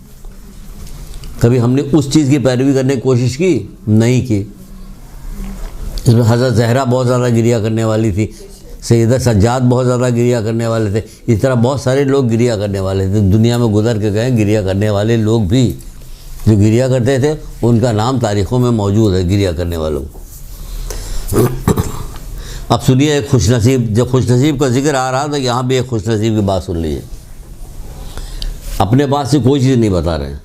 कभी हमने उस चीज़ की पैरवी करने की कोशिश की? नहीं की। इसमें हज़रत ज़हरा बहुत ज़्यादा गिरिया करने वाली थी, सैयदा सज्जाद बहुत ज़्यादा गिरिया करने वाले थे, इस तरह बहुत सारे लोग गिरिया करने वाले थे। दुनिया में गुजर के गए गिरिया करने वाले लोग भी, जो गिरिया करते थे उनका नाम तारीख़ों में मौजूद है, गिरिया करने वालों को। अब सुनिए एक खुशनसीब, जब खुशनसीब का जिक्र आ रहा तो यहाँ भी एक खुशनसीब की बात सुन लीजिए। अपने पास से कोई चीज़ नहीं बता रहे हैं,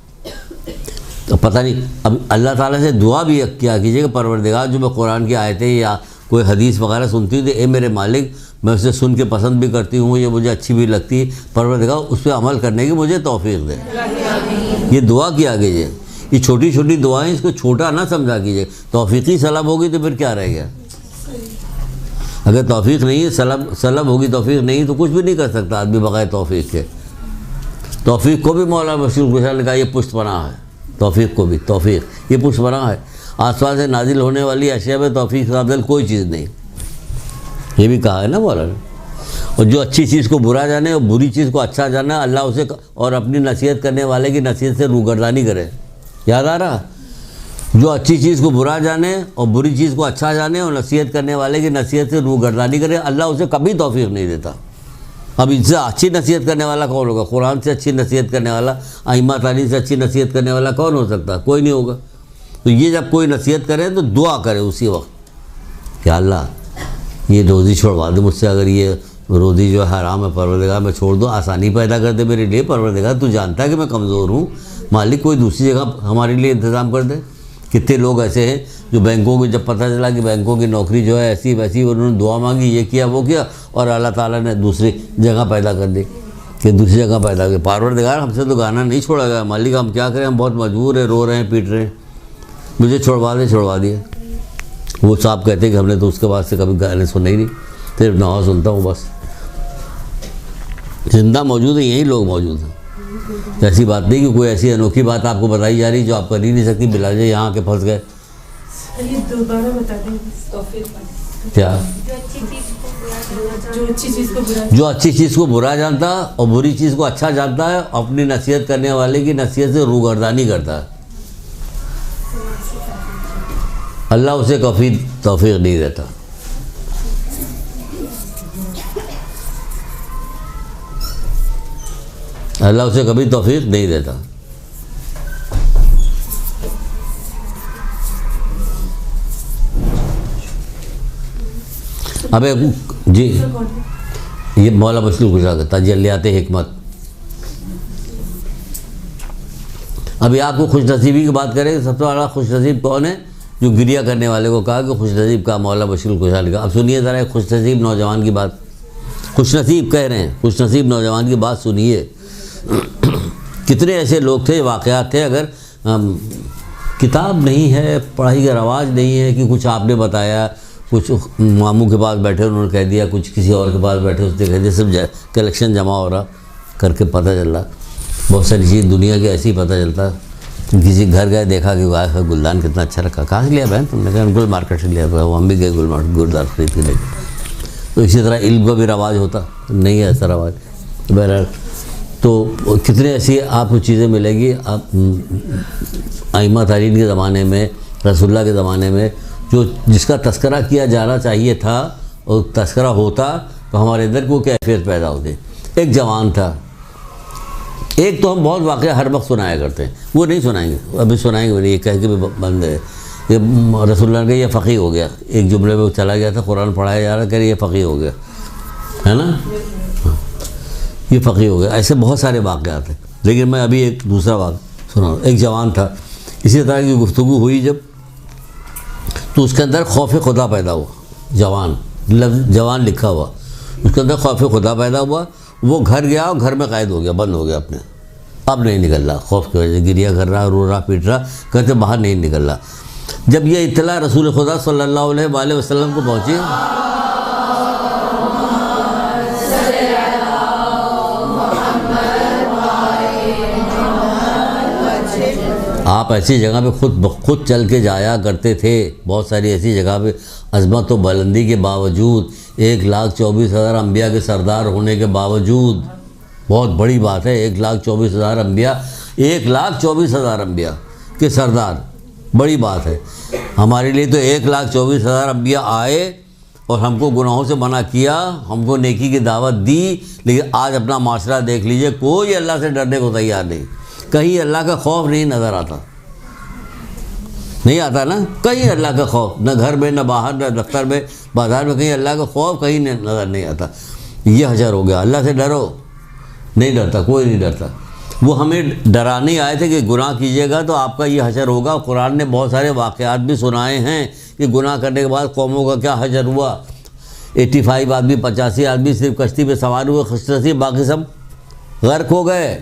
तो पता नहीं, अब अल्लाह ताला से दुआ भी क्या कीजिएगा, परवरदिगार जो मैं कुरान की आयतें या कोई हदीस वगैरह सुनती हूँ तो ए मेरे मालिक, मैं उसे सुन के पसंद भी करती हूँ, ये मुझे अच्छी भी लगती है, परवरदिगार उस पर अमल करने की मुझे तौफीक दे। ये दुआ किया कीजिए, ये छोटी छोटी दुआएं, इसको छोटा ना समझा कीजिए। तौफीकी सलब होगी तो फिर क्या रह गया? अगर तौफीक नहीं है, सलब होगी, तौफीक नहीं तो कुछ भी नहीं कर सकता आदमी बगैर तौफीक के। तौफीक को भी मौला बशरूर कुशा ने कहा ये पुष्पनाह है, तौफीक को भी, तौफीक ये पुष्पनाह है। आसमान से नाजिल होने वाली अशिया में तौफीक से अफजल कोई चीज़ नहीं, ये भी कहा है ना मौला ने। और जो अच्छी चीज़ को बुरा जाने और बुरी चीज़ को अच्छा जाने, अल्लाह उसे और अपनी नसीहत करने वाले की नसीहत से रूगर्दानी करे। याद आ रहा? जो अच्छी चीज़ को बुरा जाने और बुरी चीज़ को अच्छा जाने और नसीहत करने वाले की नसीहत से रूगर्दानी करे, अल्लाह उसे कभी तौफीक नहीं देता। अब इनसे अच्छी नसीहत करने वाला कौन होगा? कुरान से अच्छी नसीहत करने वाला, अइम्मा तालीम से अच्छी नसीहत करने वाला कौन हो सकता? कोई नहीं होगा। तो ये जब कोई नसीहत करे तो दुआ करे उसी वक्त कि अल्लाह ये रोज़ी छुड़वा दे मुझसे, अगर ये रोज़ी जो है हराम है परवरदिगार मैं छोड़ दूँ, आसानी पैदा कर दे मेरे लिए परवरदिगार, तू जानता है कि मैं कमज़ोर हूँ, मालिक कोई दूसरी जगह हमारे लिए इंतज़ाम कर दे। कितने लोग ऐसे हैं जो बैंकों की, जब पता चला कि बैंकों की नौकरी जो है ऐसी वैसी, उन्होंने दुआ मांगी, ये किया वो किया, और अल्लाह ताला ने दूसरी जगह पैदा कर दी कि दूसरी जगह पैदा कर। परवरदिगार हमसे तो गाना नहीं छोड़ा गया, मालिक हम क्या करें, हम बहुत मजबूर हैं, रो रहे हैं, पीट रहे हैं, मुझे छुड़वा दे, छुड़वा दिया। वो साहब कहते कि हमने तो उसके बाद से कभी गाने सुने ही नहीं, सिर्फ नवा सुनता हूँ बस। जिंदा मौजूद है, यही लोग मौजूद हैं। ऐसी बात नहीं कि कोई ऐसी अनोखी बात आपको बताई जा रही जो आप कर ही नहीं सकती, बिला जाए यहाँ के फंस गए। दोबारा बता दें क्या? जो अच्छी चीज़ को बुरा जानता और बुरी चीज़ को अच्छा जानता है, अपनी नसीहत करने वाले की नसीहत से रूगर्दानी करता है, अल्लाह उसे कभी तौफीक नहीं देता। अल्लाह उसे कभी तौफीक नहीं देता। अबे जी, ये मौला मशरूक गुजरा करता तजल्लियात हिकमत। अभी आपको खुश नसीबी की बात करें, सबसे बड़ा खुश नसीब कौन है? जो गिरिया करने वाले को कहा कि खुश नसीब का मौला बशीर खुशहाल का। अब सुनिए ज़रा एक खुश नसीब नौजवान की बात, खुश नसीब कह रहे हैं, खुश नसीब नौजवान की बात सुनिए। कितने ऐसे लोग थे, वाक़यात थे, अगर किताब नहीं है, पढ़ाई का रवाज नहीं है कि कुछ आपने बताया, कुछ मामू के पास बैठे उन्होंने कह दिया, कुछ किसी और के पास बैठे उसने कह दिया, सब कलेक्शन जमा हो रहा करके पता चल रहा। बहुत सारी चीज़ दुनिया की ऐसी पता चलता। किसी घर गए, देखा कि वाह गुलदान कितना अच्छा रखा, कहाँ से लिया बहन तुमने? कहा गुल मार्केट से लिया। वो हम भी गए गुल मार्केट, गुलदान खरीद के लेके। तो इसी तरह इल्म का भी रवाज होता नहीं है ऐसा रवाज। बहरहाल तो कितने ऐसी आपको चीज़ें मिलेगी। आप अइम्मा तारीन के ज़माने में, रसूलुल्लाह के ज़माने में जो जिसका तस्करा किया जाना चाहिए था और तस्करा होता तो हमारे अंदर को कैफियत पैदा होती। एक जवान था, एक तो हम बहुत वाक़या हर वक्त सुनाया करते हैं, वो नहीं सुनाएंगे, अभी सुनाएंगे नहीं, ये कह के भी बंद है। ये रसूलुल्लाह का ये फ़क़ीह हो गया, एक जुमले में वो चला गया था, कुरान पढ़ाया जा रहा, कह रहे ये फ़क़ीह हो गया, है ना, ये फ़क़ीह हो गया। ऐसे बहुत सारे वाक़यात हैं, लेकिन मैं अभी एक दूसरा बात सुना रहा हूँ। एक जवान था, इसी तरह की गुफ्तगू हुई जब, तो उसके अंदर खौफ खुदा पैदा हुआ। जवान, लफ्ज़ जवान लिखा हुआ, उसके अंदर खौफ खुदा पैदा हुआ। वो घर गया और घर में कैद हो गया, बंद हो गया अपने, अब नहीं निकल रहा, खौफ की वजह से गिरिया कर रहा, रो रहा, पीट रहा, कहते बाहर नहीं निकल रहा। जब ये इत्तला रसूल खुदा सल्लल्लाहु अलैहि वसल्लम को पहुँची, आप ऐसी जगह पे खुद चल के जाया करते थे, बहुत सारी ऐसी जगह पे अज़मत व बुलंदी के बावजूद, 1,24,000 अम्बिया के सरदार होने के बावजूद, बहुत बड़ी बात है, 1,24,000 अम्बिया, 1,24,000 अम्बिया के सरदार, बड़ी बात है। हमारे लिए तो 1,24,000 अम्बिया आए और हमको गुनाहों से मना किया, हमको नेकी की दावत दी, लेकिन आज अपना माशरा देख लीजिए, कोई अल्लाह से डरने को तैयार नहीं, कहीं अल्लाह का खौफ नहीं नज़र आता, नहीं आता ना, कहीं अल्लाह का खौफ, न घर में, न बाहर, न दफ्तर में, बाज़ार में, कहीं अल्लाह का खौफ कहीं नज़र नहीं आता। ये हशर हो गया, अल्लाह से डरो, नहीं डरता, कोई नहीं डरता। वो हमें डराने आए थे कि गुनाह कीजिएगा तो आपका ये हशर होगा। कुरान ने बहुत सारे वाक़यात भी सुनाए हैं कि गुनाह करने के बाद कौमों का क्या हशर हुआ। 85 आदमी, 85 आदमी सिर्फ कश्ती पे सवार हुए, खुशनसीब, बाकी सब गर्क हो गए।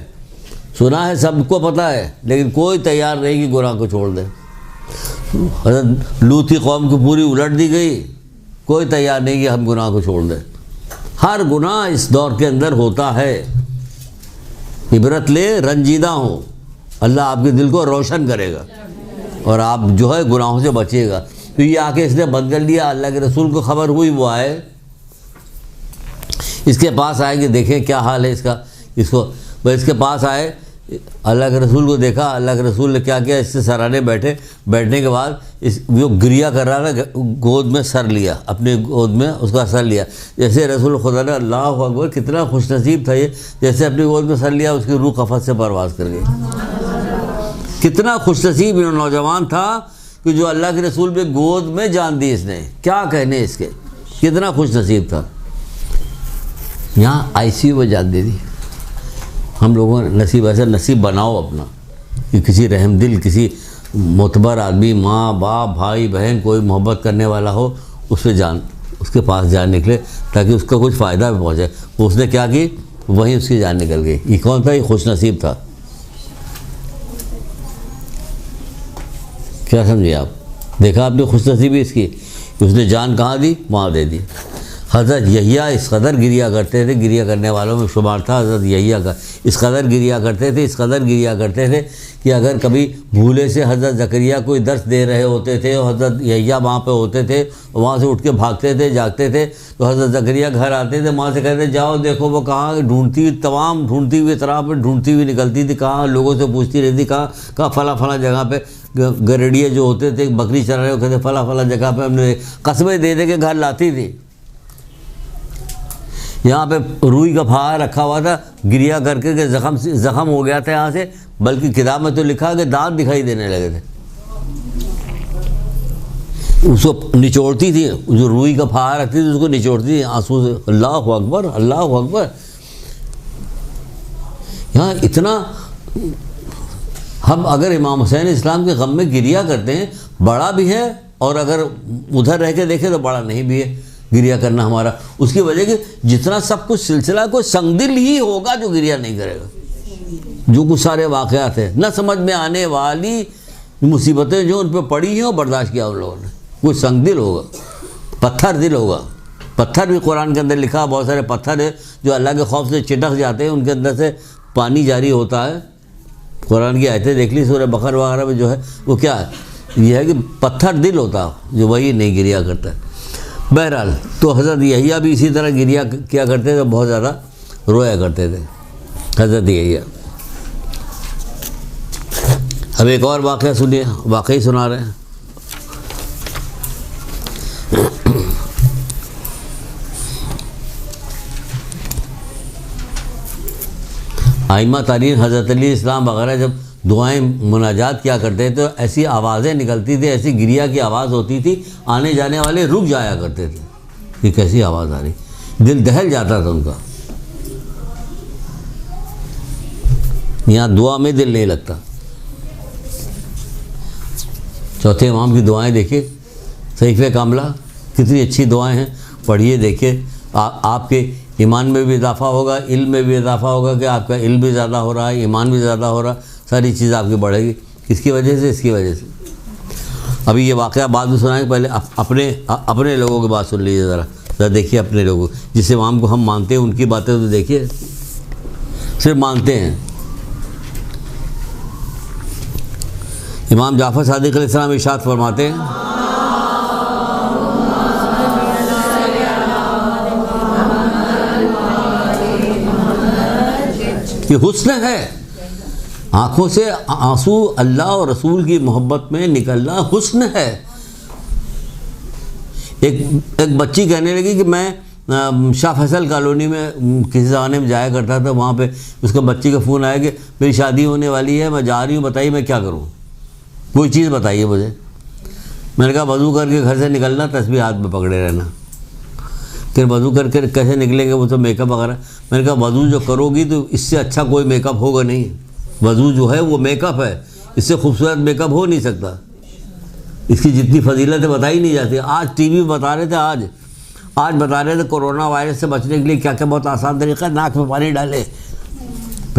सुना है, सबको पता है, लेकिन कोई तैयार नहीं कि गुनाह को छोड़ दे। हज़रत लूत की कौम की पूरी उलट दी गई, कोई तैयार नहीं कि हम गुनाह को छोड़ दें। हर गुनाह इस दौर के अंदर होता है। इबरत ले, रंजीदा हो, अल्लाह आपके दिल को रोशन करेगा और आप जो है गुनाहों से बचिएगा। तो ये आके इसने बंद कर लिया, अल्लाह के रसूल को खबर हुई, वो आए, इसके पास आए कि देखें क्या हाल है इसका, इसको भाई इसके पास आए, अल्लाह के रसूल को देखा, अल्लाह के रसूल ने क्या किया, इससे सराहने बैठे, बैठने के बाद इस जो गिरिया कर रहा था गोद में सर लिया, अपने गोद में उसका सर लिया। जैसे रसूल खुदा ने, अल्लाह अकबर, कितना खुशनसीब था ये, जैसे अपनी गोद में सर लिया उसकी रूह कफत से परवाज़ कर गई। कितना खुशनसीब नौजवान था कि जो अल्लाह के रसूल पे गोद में जान दी इसने, क्या कहने इसके, कितना खुशनसीब था। यहाँ ICU में जान दे दी। हम लोगों ने नसीब, ऐसा नसीब बनाओ अपना कि किसी रहमदिल, किसी मोतबर आदमी, माँ बाप भाई बहन, कोई मोहब्बत करने वाला हो, उससे जान, उसके पास जान निकले ताकि उसका कुछ फ़ायदा भी पहुँचे। उसने क्या की, वहीं उसकी जान निकल गई। ये कौन था? ये खुशनसीब था। क्या समझे आप? देखा आपने खुशनसीबी इसकी, उसने जान कहाँ दी? वहाँ दे दी। हज़रत यहिया इस कदर गिरिया करते थे, गिरिया करने वालों में शुमार था हज़रत यहिया का। इस कदर गिरिया करते थे, इस कदर गिरिया करते थे कि अगर कभी भूले से हज़रत ज़करिया कोई दर्स दे रहे होते थे और हज़रत यहिया वहाँ पे होते थे, वहाँ से उठ के भागते थे, जागते थे, तो हज़रत ज़करिया घर आते थे, वहाँ से कहते जाओ देखो वो कहाँ, ढूंढती तमाम ढूंढती हुई तरह पर ढूंढती हुई निकलती थी, कहाँ लोगों से पूछती रहती, कहाँ फला जगह पर गरड़िए जो होते थे बकरी चरा रहे, कहते फला जगह पर हमने कस्बे दे के घर लाती थी। यहाँ पे रुई का फाहा रखा हुआ था, गिरिया करके के ज़ख़म हो गया था यहाँ से, बल्कि किताब में तो लिखा कि दांत दिखाई देने लगे थे। उसको निचोड़ती थी, जो रुई का फाहा रखती थी उसको निचोड़ती थी आंसू से। अल्लाह अकबर, अल्लाह अकबर। यहाँ इतना, हम अगर इमाम हुसैन इस्लाम के गम में गिरिया करते हैं, बड़ा भी है, और अगर उधर रह के देखें तो बड़ा नहीं भी है गिरिया करना हमारा। उसकी वजह कि जितना सब कुछ सिलसिला कोई संगदिल ही होगा जो गिरिया नहीं करेगा। जो कुछ सारे वाक़यात हैं, न समझ में आने वाली मुसीबतें जो उन पर पड़ी हैं और बर्दाश्त किया उन लोगों ने, कोई संगदिल होगा, पत्थर दिल होगा। पत्थर भी कुरान के अंदर लिखा, बहुत सारे पत्थर है जो अल्लाह के खौफ से चिटक जाते हैं, उनके अंदर से पानी जारी होता है। कुरान की आयतें देख ली सूरह बकर वगैरह में जो है वो क्या है, यह है कि पत्थर दिल होता जो वही नहीं गिरिया करता है। बहरहाल, तो हज़रत यहिया भी इसी तरह गिरिया किया करते थे, बहुत ज़्यादा रोया करते थे हज़रत यहिया। अब एक और वाक़या सुनिए, वाक़ई सुना रहे हैं। आइमा तारीन हज़रत अली इस्लाम वगैरह जब दुआएं मुनाजात किया करते थे तो ऐसी आवाज़ें निकलती थी, ऐसी गिरिया की आवाज़ होती थी, आने जाने वाले रुक जाया करते थे कि कैसी आवाज़ आ रही, दिल दहल जाता था उनका। यहाँ दुआ में दिल नहीं लगता। चौथे इमाम की दुआएं देखिए, सहीफ़े कामला, कितनी अच्छी दुआएं हैं, पढ़िए देखिए। आपके ईमान में भी इजाफ़ा होगा, इल्म में भी इजाफ़ा होगा कि आपका इल्म भी ज़्यादा हो रहा है, ईमान भी ज़्यादा हो रहा है, सारी चीज़ आपकी बढ़ेगी। किसकी वजह से? इसकी वजह से। अभी ये वाक़या बाद में सुनाएंगे, पहले अपने लोगों की बात सुन लीजिए ज़रा देखिए। अपने लोगों, जिस इमाम को हम मानते हैं उनकी बातें तो देखिए, सिर्फ मानते हैं। इमाम जाफ़र सादिक़ अलैहिस्सलाम इरशाद फरमाते हैं कि हुस्न है, आँखों से आंसू अल्लाह और रसूल की मोहब्बत में निकलना हुस्न है। एक बच्ची कहने लगी कि मैं शाह फैसल कॉलोनी में किसी ज़माने में जाया करता था, वहाँ पे उसका बच्ची का फ़ोन आया कि मेरी शादी होने वाली है, मैं जा रही हूँ, बताइए मैं क्या करूँ, कोई चीज़ बताइए मुझे। मैंने कहा वज़ू करके घर से निकलना, तस्बीह हाथ में पकड़े रहना। फिर वज़ू करके कैसे निकलेंगे, वो तो मेकअप वगैरह। मैंने कहा वज़ू जो करोगी तो इससे अच्छा कोई मेकअप होगा नहीं। वज़ू जो है वो मेकअप है, इससे खूबसूरत मेकअप हो नहीं सकता। इसकी जितनी फजीलतें बताई नहीं जाती। आज टीवी में बता रहे थे, आज बता रहे थे कोरोना वायरस से बचने के लिए क्या क्या बहुत आसान तरीका है, नाक में पानी डालें।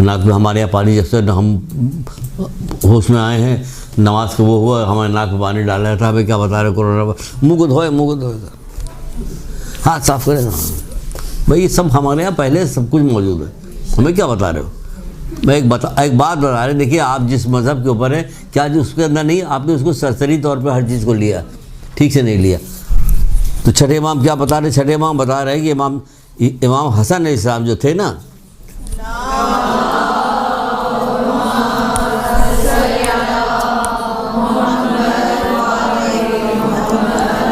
नाक में हमारे यहाँ पानी, जब से हम होश में आए हैं, नमाज को वो हुआ, हमारे नाक में पानी डाला था। हमें क्या बता रहे कोरोना, मुँह को धोए, हाथ साफ करें। भाई ये सब हमारे यहाँ पहले सब कुछ मौजूद है, हमें क्या बता रहे हो। मैं एक बात बता रहे, देखिए आप जिस मज़हब के ऊपर है, क्या जो उसके अंदर नहीं, आपने उसको सरसरी तौर पे हर चीज़ को लिया, ठीक से नहीं लिया। तो छठे इमाम क्या बता रहे? छठे इमाम बता रहे हैं कि इमाम हसन अलैहिस्सलाम जो थे ना,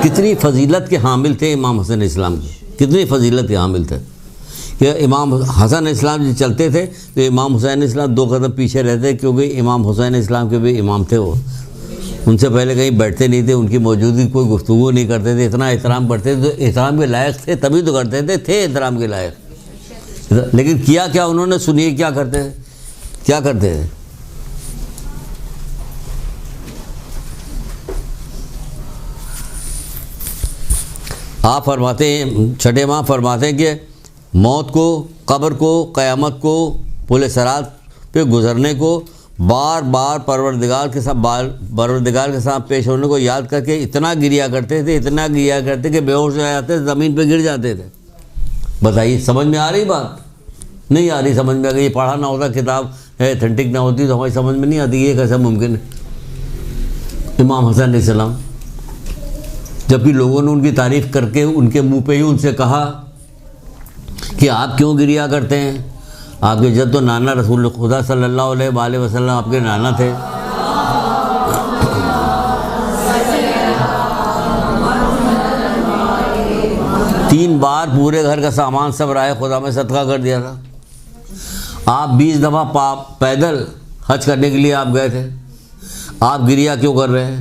कितनी फजीलत के हामिल थे इमाम हसन अलैहिस्सलाम की, कितनी फजीलत के हामिल थे कि इमाम हसन अलैहिस्सलाम जो चलते थे तो इमाम हुसैन अलैहिस्सलाम 2 कदम पीछे रहते, क्योंकि इमाम हुसैन अलैहिस्सलाम के भी इमाम थे। वो उनसे पहले कहीं बैठते नहीं थे, उनकी मौजूदगी कोई गुफ्तगू नहीं करते थे, इतना एहतराम करते थे। तो एहतराम के लायक थे तभी तो करते थे एहतराम के लायक। लेकिन किया क्या उन्होंने, सुनिए क्या करते थे, क्या करते थे। आप फरमाते हैं, छठे माह फरमाते हैं कि मौत को, कब्र को, क़यामत को, पुल सिरात पे गुज़रने को बार बार परवरदिगार के साथ पेश होने को याद करके इतना गिरिया करते थे, इतना गिरिया करते कि बेहोश हो जाते थे, ज़मीन पे गिर जाते थे। बताइए, समझ में आ रही बात? नहीं आ रही समझ में। अगर ये पढ़ा ना होता, किताब है अथेंटिक ना होती तो हमारी समझ में नहीं आती ये कैसा मुमकिन है। इमाम हसन अलैहिस्सलाम, जबकि लोगों ने उनकी तारीफ़ करके उनके मुंह पे ही उनसे कहा कि आप क्यों गिरिया करते हैं, आपके जद तो नाना रसूल खुदा सल्लल्लाहु अलैहि वसल्लम आपके नाना थे। तीन बार पूरे घर का सामान सब राह खुदा में सदका कर दिया था। आप 20 दफ़ा पैदल हज करने के लिए आप गए थे, आप गिरिया क्यों कर रहे हैं?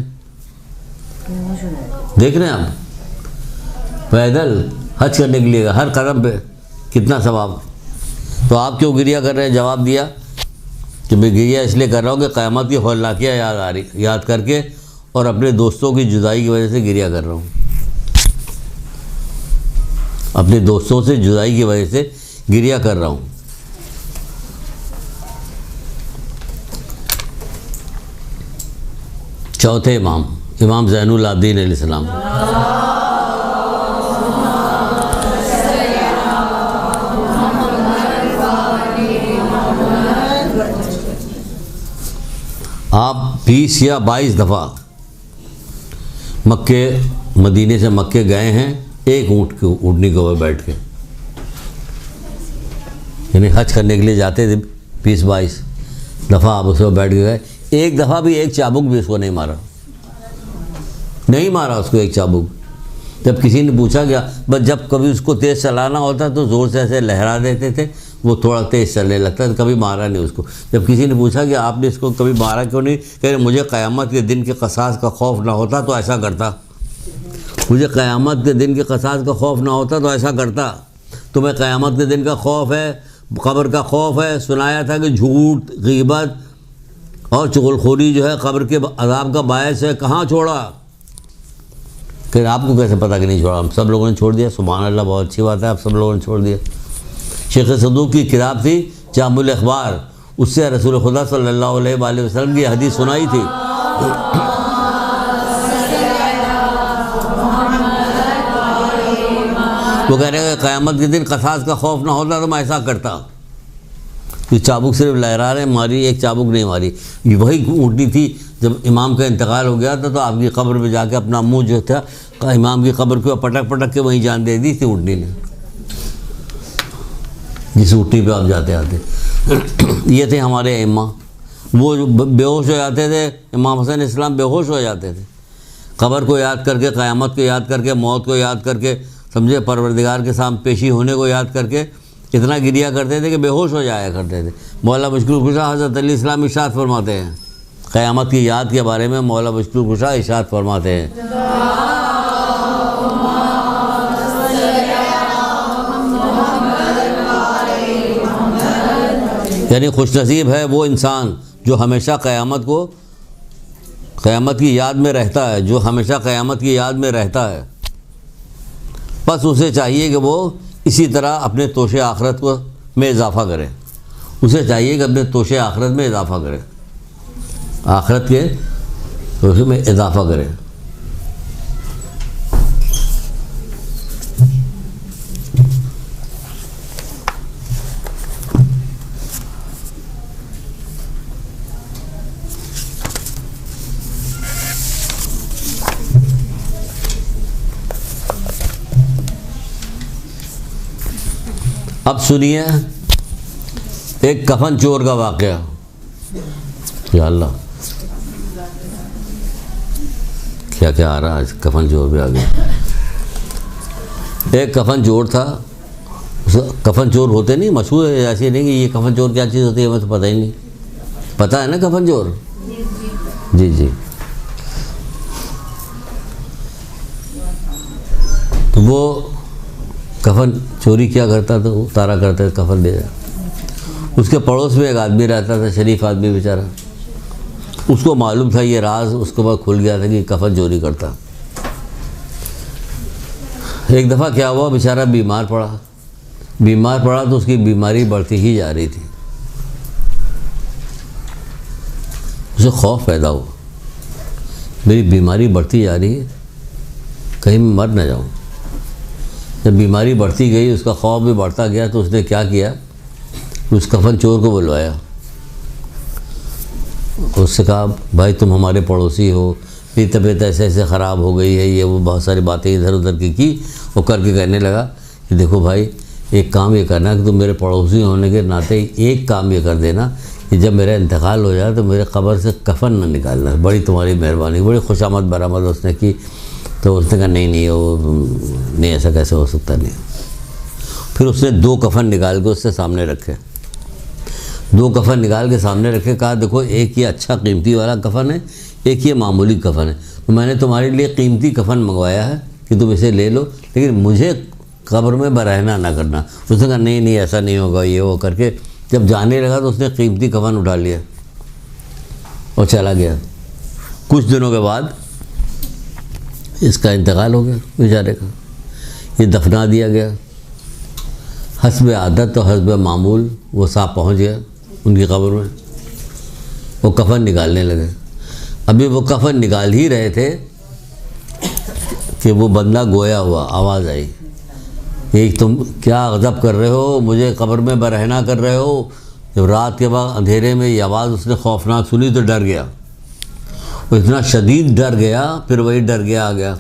देख रहे हैं आप, पैदल हज करने के लिए हर कदम पे कितना सवाब, तो आप क्यों गिरिया कर रहे हैं? जवाब दिया कि मैं गिरिया इसलिए कर रहा हूँ कि क़यामत की हौलनाकियाँ याद करके और अपने दोस्तों की जुदाई की वजह से गिरिया कर रहा हूँ। अपने दोस्तों से जुदाई की वजह से गिरिया कर रहा हूँ। चौथे इमाम, इमाम ज़ैनुल आबिदीन अलैहिस्सलाम। आप 20 या 22 दफ़ा मदीने से मक्के गए हैं एक ऊँटनी के ऊपर बैठ के, यानी हज करने के लिए जाते थे 20-22 दफ़ा आप उसमें बैठ के गए। एक दफ़ा भी एक चाबुक भी उसको नहीं मारा, नहीं मारा उसको एक चाबुक। जब किसी ने पूछा गया, बस जब कभी उसको तेज़ चलाना होता तो ज़ोर से ऐसे लहरा देते थे, वो थोड़ा तेज़ चलने लगता था, कभी मारा नहीं उसको। जब किसी ने पूछा कि आपने इसको कभी मारा क्यों नहीं, कह रहे मुझे क़यामत के दिन के क़सास का खौफ ना होता तो ऐसा करता, मुझे क़यामत के दिन के क़सास का खौफ ना होता तो ऐसा करता। तुम्हें क़यामत के दिन का खौफ है, कब्र का खौफ है, सुनाया था कि झूठ, ग़ीबत और चुगलखोरी जो है कब्र के अज़ाब का बायस है, कहाँ छोड़ा? फिर आपको कैसे पता कि नहीं छोड़ा? हम सब लोगों ने छोड़ दिया। सुभान अल्लाह, बहुत अच्छी बात है, आप सब लोगों ने छोड़ दिया। शेख सदूक की किताब थी जामुल अखबार, उससे रसूल खुदा सल्लल्लाहु अलैहि वसल्लम की हदीस सुनाई थी। वो कह रहे हैं क़यामत के दिन क़सास का खौफ ना होता तो मैं ऐसा करता। तो चाबुक सिर्फ लहरा रहे मारी, एक चाबुक नहीं मारी। वही ऊँटनी थी जब इमाम का इंतकाल हो गया था तो आपकी कब्र में जाके अपना मुंह जो था इमाम की कब्र को पटक पटक के वहीं जान दे दी थी ऊँटनी ने, जिस ऊँटनी पे आप जाते आते। ये थे हमारे इमाम, वो बेहोश हो जाते थे। इमाम हसन इस्लाम बेहोश हो जाते थे, कब्र को याद करके, क़यामत को याद करके, मौत को याद करके, समझे, परवरदिगार के सामने पेशी होने को याद करके इतना गिरिया करते थे कि बेहोश हो जाया करते थे। मौला मुश्किल कुशा हज़रत अली इस्लाम इरशाद फरमाते हैं, क़यामत की याद के बारे में मौला मुश्किल कुशा इरशाद फरमाते हैं, यानी खुशनसीब है वो इंसान जो हमेशा क़यामत की याद में रहता है, जो हमेशा क़यामत की याद में रहता है। बस उसे चाहिए कि वो इसी तरह अपने तोशे आखरत को में इजाफ़ा करे, उसे चाहिए कि अपने तोशे आखरत में इजाफ़ा करे, आखरत के तोशे में इजाफ़ा करे। अब सुनिए एक कफन चोर का वाकया। या अल्लाह, क्या क्या आ रहा है आज, कफन चोर भी आ गया। एक कफन चोर था, कफन चोर होते नहीं मशहूर है, ऐसे नहीं कि ये कफन चोर क्या चीज़ होती है हमें तो पता ही नहीं। पता है ना कफन चोर? जी जी। तो वो कफन चोरी क्या करता था, उतारा करता था कफन ले जा। उसके पड़ोस में एक आदमी रहता था, शरीफ आदमी बेचारा। उसको मालूम था ये राज, उसके बाद खुल गया था कि कफन चोरी करता। एक दफ़ा क्या हुआ, बेचारा बीमार पड़ा तो उसकी बीमारी बढ़ती ही जा रही थी। उसे खौफ पैदा हुआ, मेरी बीमारी बढ़ती जा रही है, कहीं मैं मर न जाऊं। जब बीमारी बढ़ती गई, उसका खौफ भी बढ़ता गया, तो उसने क्या किया, उस कफन चोर को बुलवाया। उससे कहा, भाई तुम हमारे पड़ोसी हो, मेरी तबीयत ऐसे ऐसे ख़राब हो गई है, ये वो बहुत सारी बातें इधर उधर की वो करके कहने लगा कि देखो भाई, एक काम ये करना कि तुम मेरे पड़ोसी होने के नाते एक काम ये कर देना कि जब मेरा इंतकाल हो जाए तो मेरे कब्र से कफन न निकालना। बड़ी तुम्हारी मेहरबानी। बड़ी खुशामद बरामद उसने की। तो उसने कहा नहीं वो नहीं, ऐसा कैसे हो सकता नहीं। फिर उसने 2 कफन निकाल के उससे सामने रखे, 2 कफन निकाल के सामने रखे। कहा देखो, एक ये अच्छा कीमती वाला कफन है, एक ये मामूली कफन है। तो मैंने तुम्हारे लिए कीमती कफन मंगवाया है कि तुम इसे ले लो, लेकिन मुझे कब्र में बरहना ना करना। उसने कहा नहीं ऐसा नहीं होगा, ये वो करके जब जाने लगा तो उसने कीमती कफन उठा लिया और चला गया। कुछ दिनों के बाद इसका इंतकाल हो गया बेचारे का। ये दफना दिया गया। हस्ब आदत तो हस्ब मामूल वो साहब पहुँच गया उनकी कब्र में। वो कफन निकालने लगे। अभी वो कफन निकाल ही रहे थे कि वो बंदा गोया हुआ, आवाज़ आई, एक तुम क्या गज़ब कर रहे हो, मुझे कब्र में बरहना कर रहे हो। जब रात के बाद अंधेरे में ये आवाज़ उसने खौफनाक सुनी तो डर गया। वो इतना शदीद डर गया, फिर वही डर गया आ गया,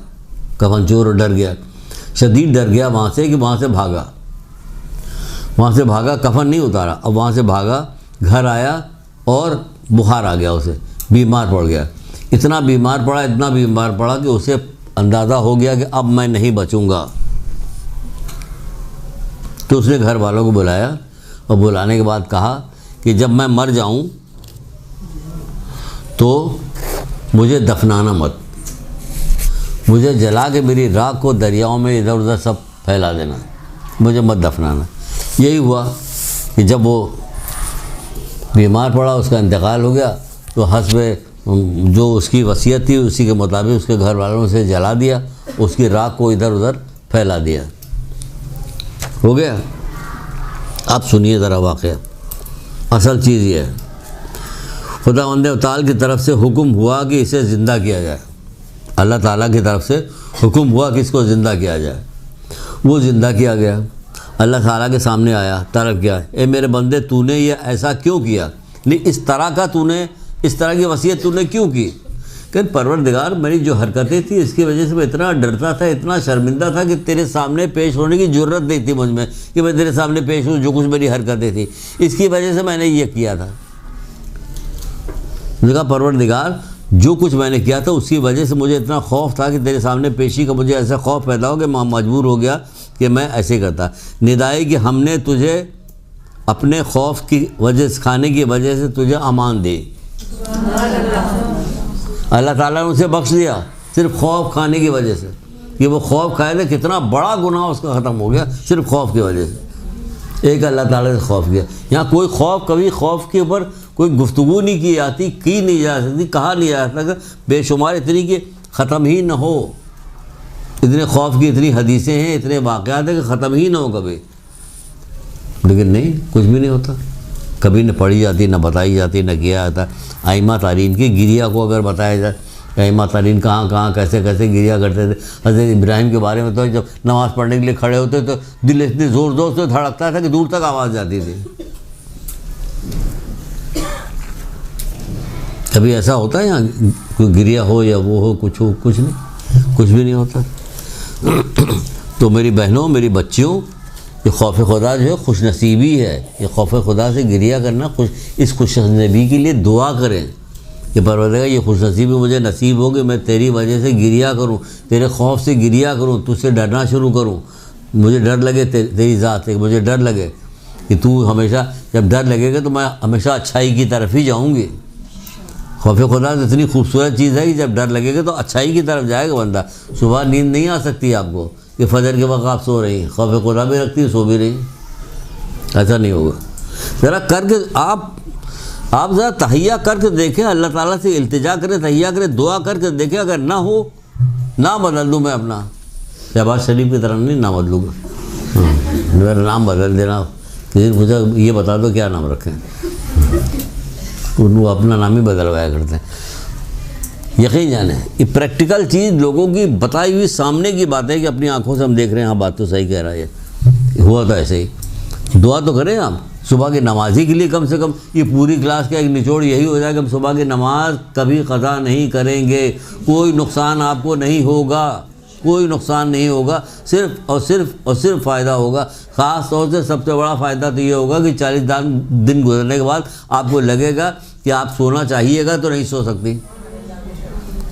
कफन चोर डर गया, शदीद डर गया वहाँ से कि वहाँ से भागा, कफन नहीं उतारा। अब वहाँ से भागा, घर आया और बुखार आ गया, उसे बीमार पड़ गया। इतना बीमार पड़ा कि उसे अंदाज़ा हो गया कि अब मैं नहीं बचूंगा। तो उसने घर वालों को बुलाया और बुलाने के बाद कहा कि जब मैं मर जाऊं तो मुझे दफनाना मत, मुझे जला के मेरी राख को दरियाओं में इधर उधर सब फैला देना, मुझे मत दफनाना। यही हुआ कि जब वो बीमार पड़ा, उसका इंतकाल हो गया, तो हस्ब जो उसकी वसीयत थी उसी के मुताबिक उसके घर वालों से जला दिया, उसकी राख को इधर उधर फैला दिया। हो गया। आप सुनिए ज़रा वाक़या। असल चीज़ ये है, खुदावंद ताल की तरफ से हुक्म हुआ कि इसे ज़िंदा किया जाए। अल्लाह ताला की तरफ से हुक्म हुआ कि इसको ज़िंदा किया जाए। वो ज़िंदा किया गया। अल्लाह ताला के सामने आया, तरफ किया, ए मेरे बंदे, तूने ये ऐसा क्यों किया? नहीं, इस तरह की वसीयत तूने क्यों की? कि परवरदिगार, मेरी जो हरकतें थी इसकी वजह से मैं इतना डरता था, इतना शर्मिंदा था कि तेरे सामने पेश होने की ज़रूरत नहीं थी मुझ में कि मैं तेरे सामने पेश हूँ। जो कुछ मेरी हरकतें थी इसकी वजह से मैंने ये किया था। मैंने कहा परवरदिगार, जो कुछ मैंने किया था उसकी वजह से मुझे इतना खौफ था कि तेरे सामने पेशी का मुझे ऐसा खौफ पैदा हो कि मैं मजबूर हो गया कि मैं ऐसे करता। निदाई कि हमने तुझे अपने खौफ की वजह से, खाने की वजह से तुझे अमान दी। अल्लाह ताला ने उसे बख्श दिया सिर्फ खौफ खाने की वजह से, कि वो खौफ खाए थे, कितना बड़ा गुनाह उसका ख़त्म हो गया सिर्फ खौफ की वजह से। एक अल्लाह ताला से खौफ किया। यहाँ कोई खौफ, कभी खौफ के ऊपर कोई गुफ्तगू नहीं की जाती, की नहीं जा सकती, कहा नहीं जा सकता, बेशुमार इतनी कि ख़त्म ही न हो। इतने खौफ की इतनी हदीसें हैं, इतने वाक़यात हैं कि ख़त्म ही ना हो कभी। लेकिन नहीं, कुछ भी नहीं होता, कभी न पढ़ी जाती, न बताई जाती, न किया जाता। आइमा तारीन की गिरिया को अगर बताया जाए, आइमा तारीन कहाँ कहाँ कैसे कैसे गिरिया करते थे। हज़रत इब्राहिम के बारे में तो जब नमाज़ पढ़ने के लिए खड़े होते तो दिल इतने ज़ोर ज़ोर से धड़कता था कि दूर तक आवाज़ जाती थी। कभी ऐसा होता है यहाँ कोई गिरिया हो या वो हो, कुछ हो? कुछ नहीं, कुछ भी नहीं होता। तो मेरी बहनों, मेरी बच्चियों, ये खौफ खुदा जो है खुश नसीबी है। ये खौफ खुदा से गिरिया करना, इस खुश नसीबी के लिए दुआ करें कि परवरदिगार ये खुश नसीबी मुझे नसीब हो कि मैं तेरी वजह से गिरिया करूं, तेरे खौफ से गिरिया करूं, तुझसे डरना शुरू करूं। मुझे डर लगे तेरी ज़ात से, मुझे डर लगे कि तू हमेशा, जब डर लगेगा तो मैं हमेशा अच्छाई की तरफ ही जाऊँगी। खौफ खुदा तो इतनी खूबसूरत चीज़ है कि जब डर लगेगा तो अच्छाई की तरफ जाएगा बंदा। सुबह नींद नहीं आ सकती आपको कि फजर के वक्त आप सो रही, खौफ खुदा भी रखती है, सो भी रही, ऐसा नहीं होगा। ज़रा करके आप ज़रा तहैया करके देखें, अल्लाह ताला से इल्तिजा करें, तहैया करें, दुआ करके देखें। अगर ना हो, ना बदल दूँ मैं अपना, शहबाज शरीफ की तरह नहीं ना बदलूँगा, मेरा नाम बदल देना, किसी पूछा ये बता दो क्या नाम रखें, वो अपना नाम ही बदलवाया करते हैं। यकीन जाने ये प्रैक्टिकल चीज़ लोगों की बताई हुई सामने की बात है कि अपनी आंखों से हम देख रहे हैं। हाँ, बात तो सही कह रहा है, हुआ तो ऐसे ही। दुआ तो करें आप सुबह की नमाजी के लिए, कम से कम ये पूरी क्लास का एक निचोड़ यही हो जाए कि हम सुबह की नमाज कभी क़ज़ा नहीं करेंगे, कोई नुकसान आपको नहीं होगा, कोई नुकसान नहीं होगा, सिर्फ़ और सिर्फ फ़ायदा होगा। ख़ास तौर से सबसे बड़ा फ़ायदा तो ये होगा कि 40 दिन गुजरने के बाद आपको लगेगा कि आप सोना चाहिएगा तो नहीं सो सकती।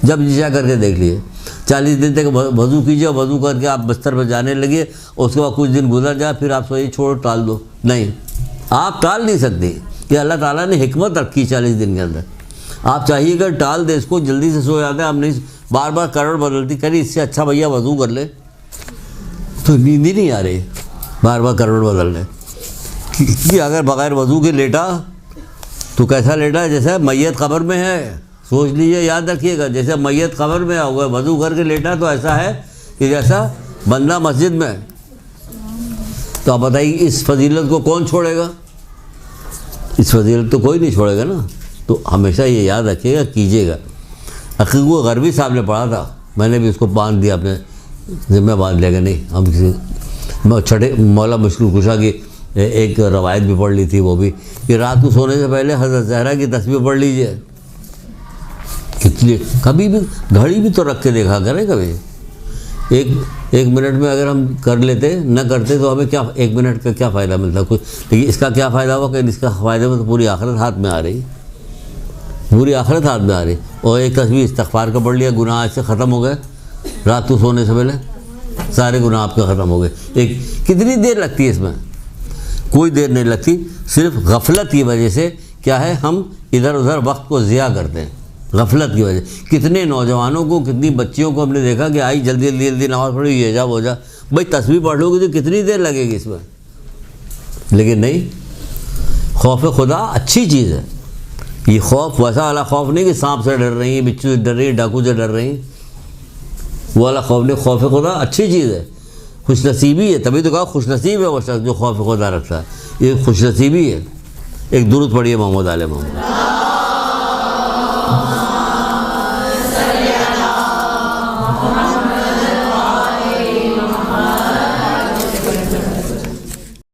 जब जिशा करके देख लिए, 40 दिन तक वज़ू कीजिए, वज़ू करके आप बिस्तर पर जाने लगे, उसके बाद कुछ दिन गुजर जाए, फिर आप सोइए, छोड़ो, टाल दो। नहीं, आप टाल नहीं सकते कि अल्लाह ताला ने हिकमत रखी 40 दिन के अंदर। आप चाहिए अगर टाल दे इसको, जल्दी से सो जाते हैं, आप नहीं, बार बार करवट बदलती करी, इससे अच्छा भैया वज़ू कर ले, तो नींद ही नहीं आ रही बार बार करवट बदलने कि अगर बग़ैर वज़ू के लेटा तो कैसा लेटा है, जैसे मैयत क़ब्र में है। सोच लीजिए, याद रखिएगा, जैसे मैयत क़ब्र में होगा, वज़ू करके लेटा तो ऐसा है कि जैसा बंदा मस्जिद में। तो आप बताइए इस फजीलत को कौन छोड़ेगा? इस फजीलत तो कोई नहीं छोड़ेगा ना। तो हमेशा ये याद रखिएगा, कीजिएगा। अकीक़ वो गरबी साहब ने पढ़ा था, मैंने भी उसको बांध दिया, अपने ज़िम्मे बांध लिया कि नहीं हम किसी छठे मौला मुश्किल कुशा की एक रवायत भी पढ़ ली थी, वो भी कि रात को सोने से पहले हज़रत ज़हरा की तस्बीह पढ़ लीजिए। कितनी कभी भी घड़ी भी तो रख के देखा करें, कभी एक मिनट में अगर हम कर लेते न करते तो हमें क्या 1 मिनट का क्या फ़ायदा मिलता कुछ। लेकिन इसका क्या फ़ायदा हुआ कि इसका फ़ायदे में तो पूरी आखिरत हाथ में आ रही, पूरी आखिरत हाथ में आ रही। और एक तस्वीर इस्तग़फ़ार का पढ़ लिया, गुनाह इससे ख़त्म हो गए। रात को सोने से पहले सारे गुनाह आपके ख़त्म हो गए। एक कितनी देर लगती है इसमें? कोई देर नहीं लगती। सिर्फ गफलत की वजह से क्या है, हम इधर उधर वक्त को ज़िया करते हैं, गफलत की वजह। कितने नौजवानों को, कितनी बच्चियों को हमने देखा कि आई जल्दी जल्दी जल्दी नमाज़ पढ़ो, ये जा वो जा, भाई तस्बीह पढ़ लोगे तो कितनी देर लगेगी इसमें। लेकिन नहीं, खौफ खुदा अच्छी चीज़ है। ये खौफ वैसा वाला खौफ नहीं कि सांप से डर रही हैं, बिच्छू से डर रही हैं, डाकू से डर रही हैं, वो वाला खौफ नहीं। खौफ खुदा अच्छी चीज़ है, खुशनसीबी है। तभी तो कहा खुशनसीब है वो शख्स जो खौफ खुदा रखता है, ये खुशनसीबी है। एक दुरूद पढ़िए मोहम्मद आले मोहम्मद।